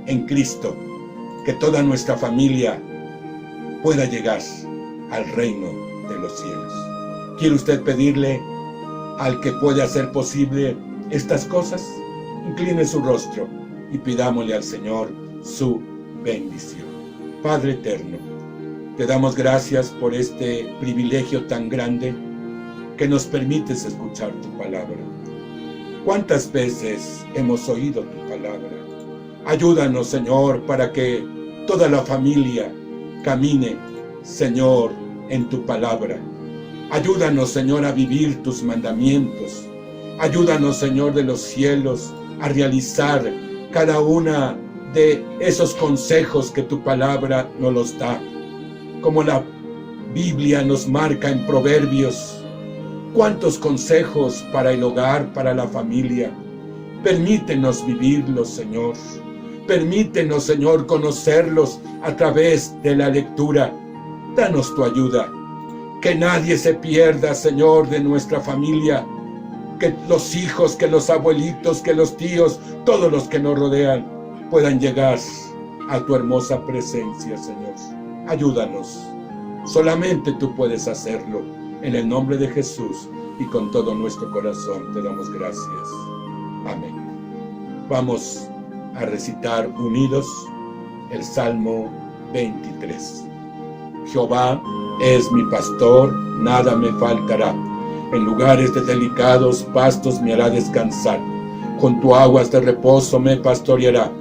Speaker 14: en Cristo, que toda nuestra familia pueda llegar al reino de los cielos. ¿Quiere usted pedirle al que puede hacer posible estas cosas? Incline su rostro y pidámosle al Señor su bendición. Padre eterno, te damos gracias por este privilegio tan grande que nos permites escuchar tu palabra. ¿Cuántas veces hemos oído tu palabra? Ayúdanos, Señor, para que toda la familia camine, Señor, en tu palabra. Ayúdanos, Señor, a vivir tus mandamientos. Ayúdanos, Señor de los cielos, a realizar cada una de esos consejos que tu palabra nos los da. Como la Biblia nos marca en Proverbios, cuántos consejos para el hogar, para la familia. Permítenos vivirlos, Señor. Permítenos, Señor, conocerlos a través de la lectura. Danos tu ayuda. Que nadie se pierda, Señor, de nuestra familia. Que los hijos, que los abuelitos, que los tíos, todos los que nos rodean, puedan llegar a tu hermosa presencia, Señor. Ayúdanos. Solamente tú puedes hacerlo. En el nombre de Jesús y con todo nuestro corazón te damos gracias. Amén. Vamos a recitar unidos el Salmo 23. Jehová es mi pastor, nada me faltará. En lugares de delicados pastos me hará descansar. Junto a aguas de reposo me pastoreará.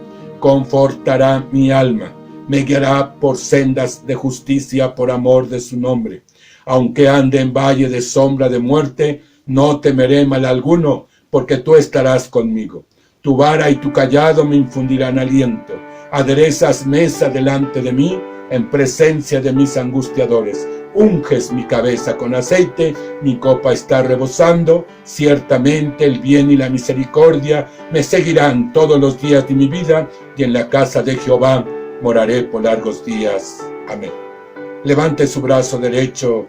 Speaker 14: Confortará mi alma. Me guiará por sendas de justicia por amor de su nombre. Aunque ande en valle de sombra de muerte, no temeré mal alguno, porque tú estarás conmigo. Tu vara y tu cayado me infundirán aliento. Aderezas mesa delante de mí, en presencia de mis angustiadores. Unges mi cabeza con aceite, mi copa está rebosando. Ciertamente el bien y la misericordia me seguirán todos los días de mi vida, y en la casa de Jehová moraré por largos días. Amén. Levante su brazo derecho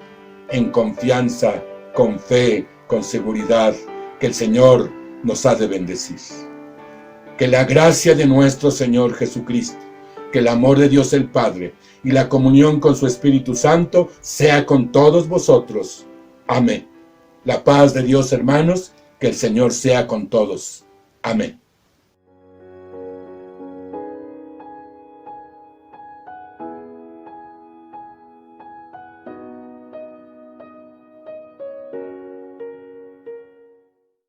Speaker 14: en confianza, con fe, con seguridad, que el Señor nos ha de bendecir. Que la gracia de nuestro Señor Jesucristo, que el amor de Dios el Padre y la comunión con su Espíritu Santo sea con todos vosotros. Amén. La paz de Dios, hermanos, que el Señor sea con todos. Amén.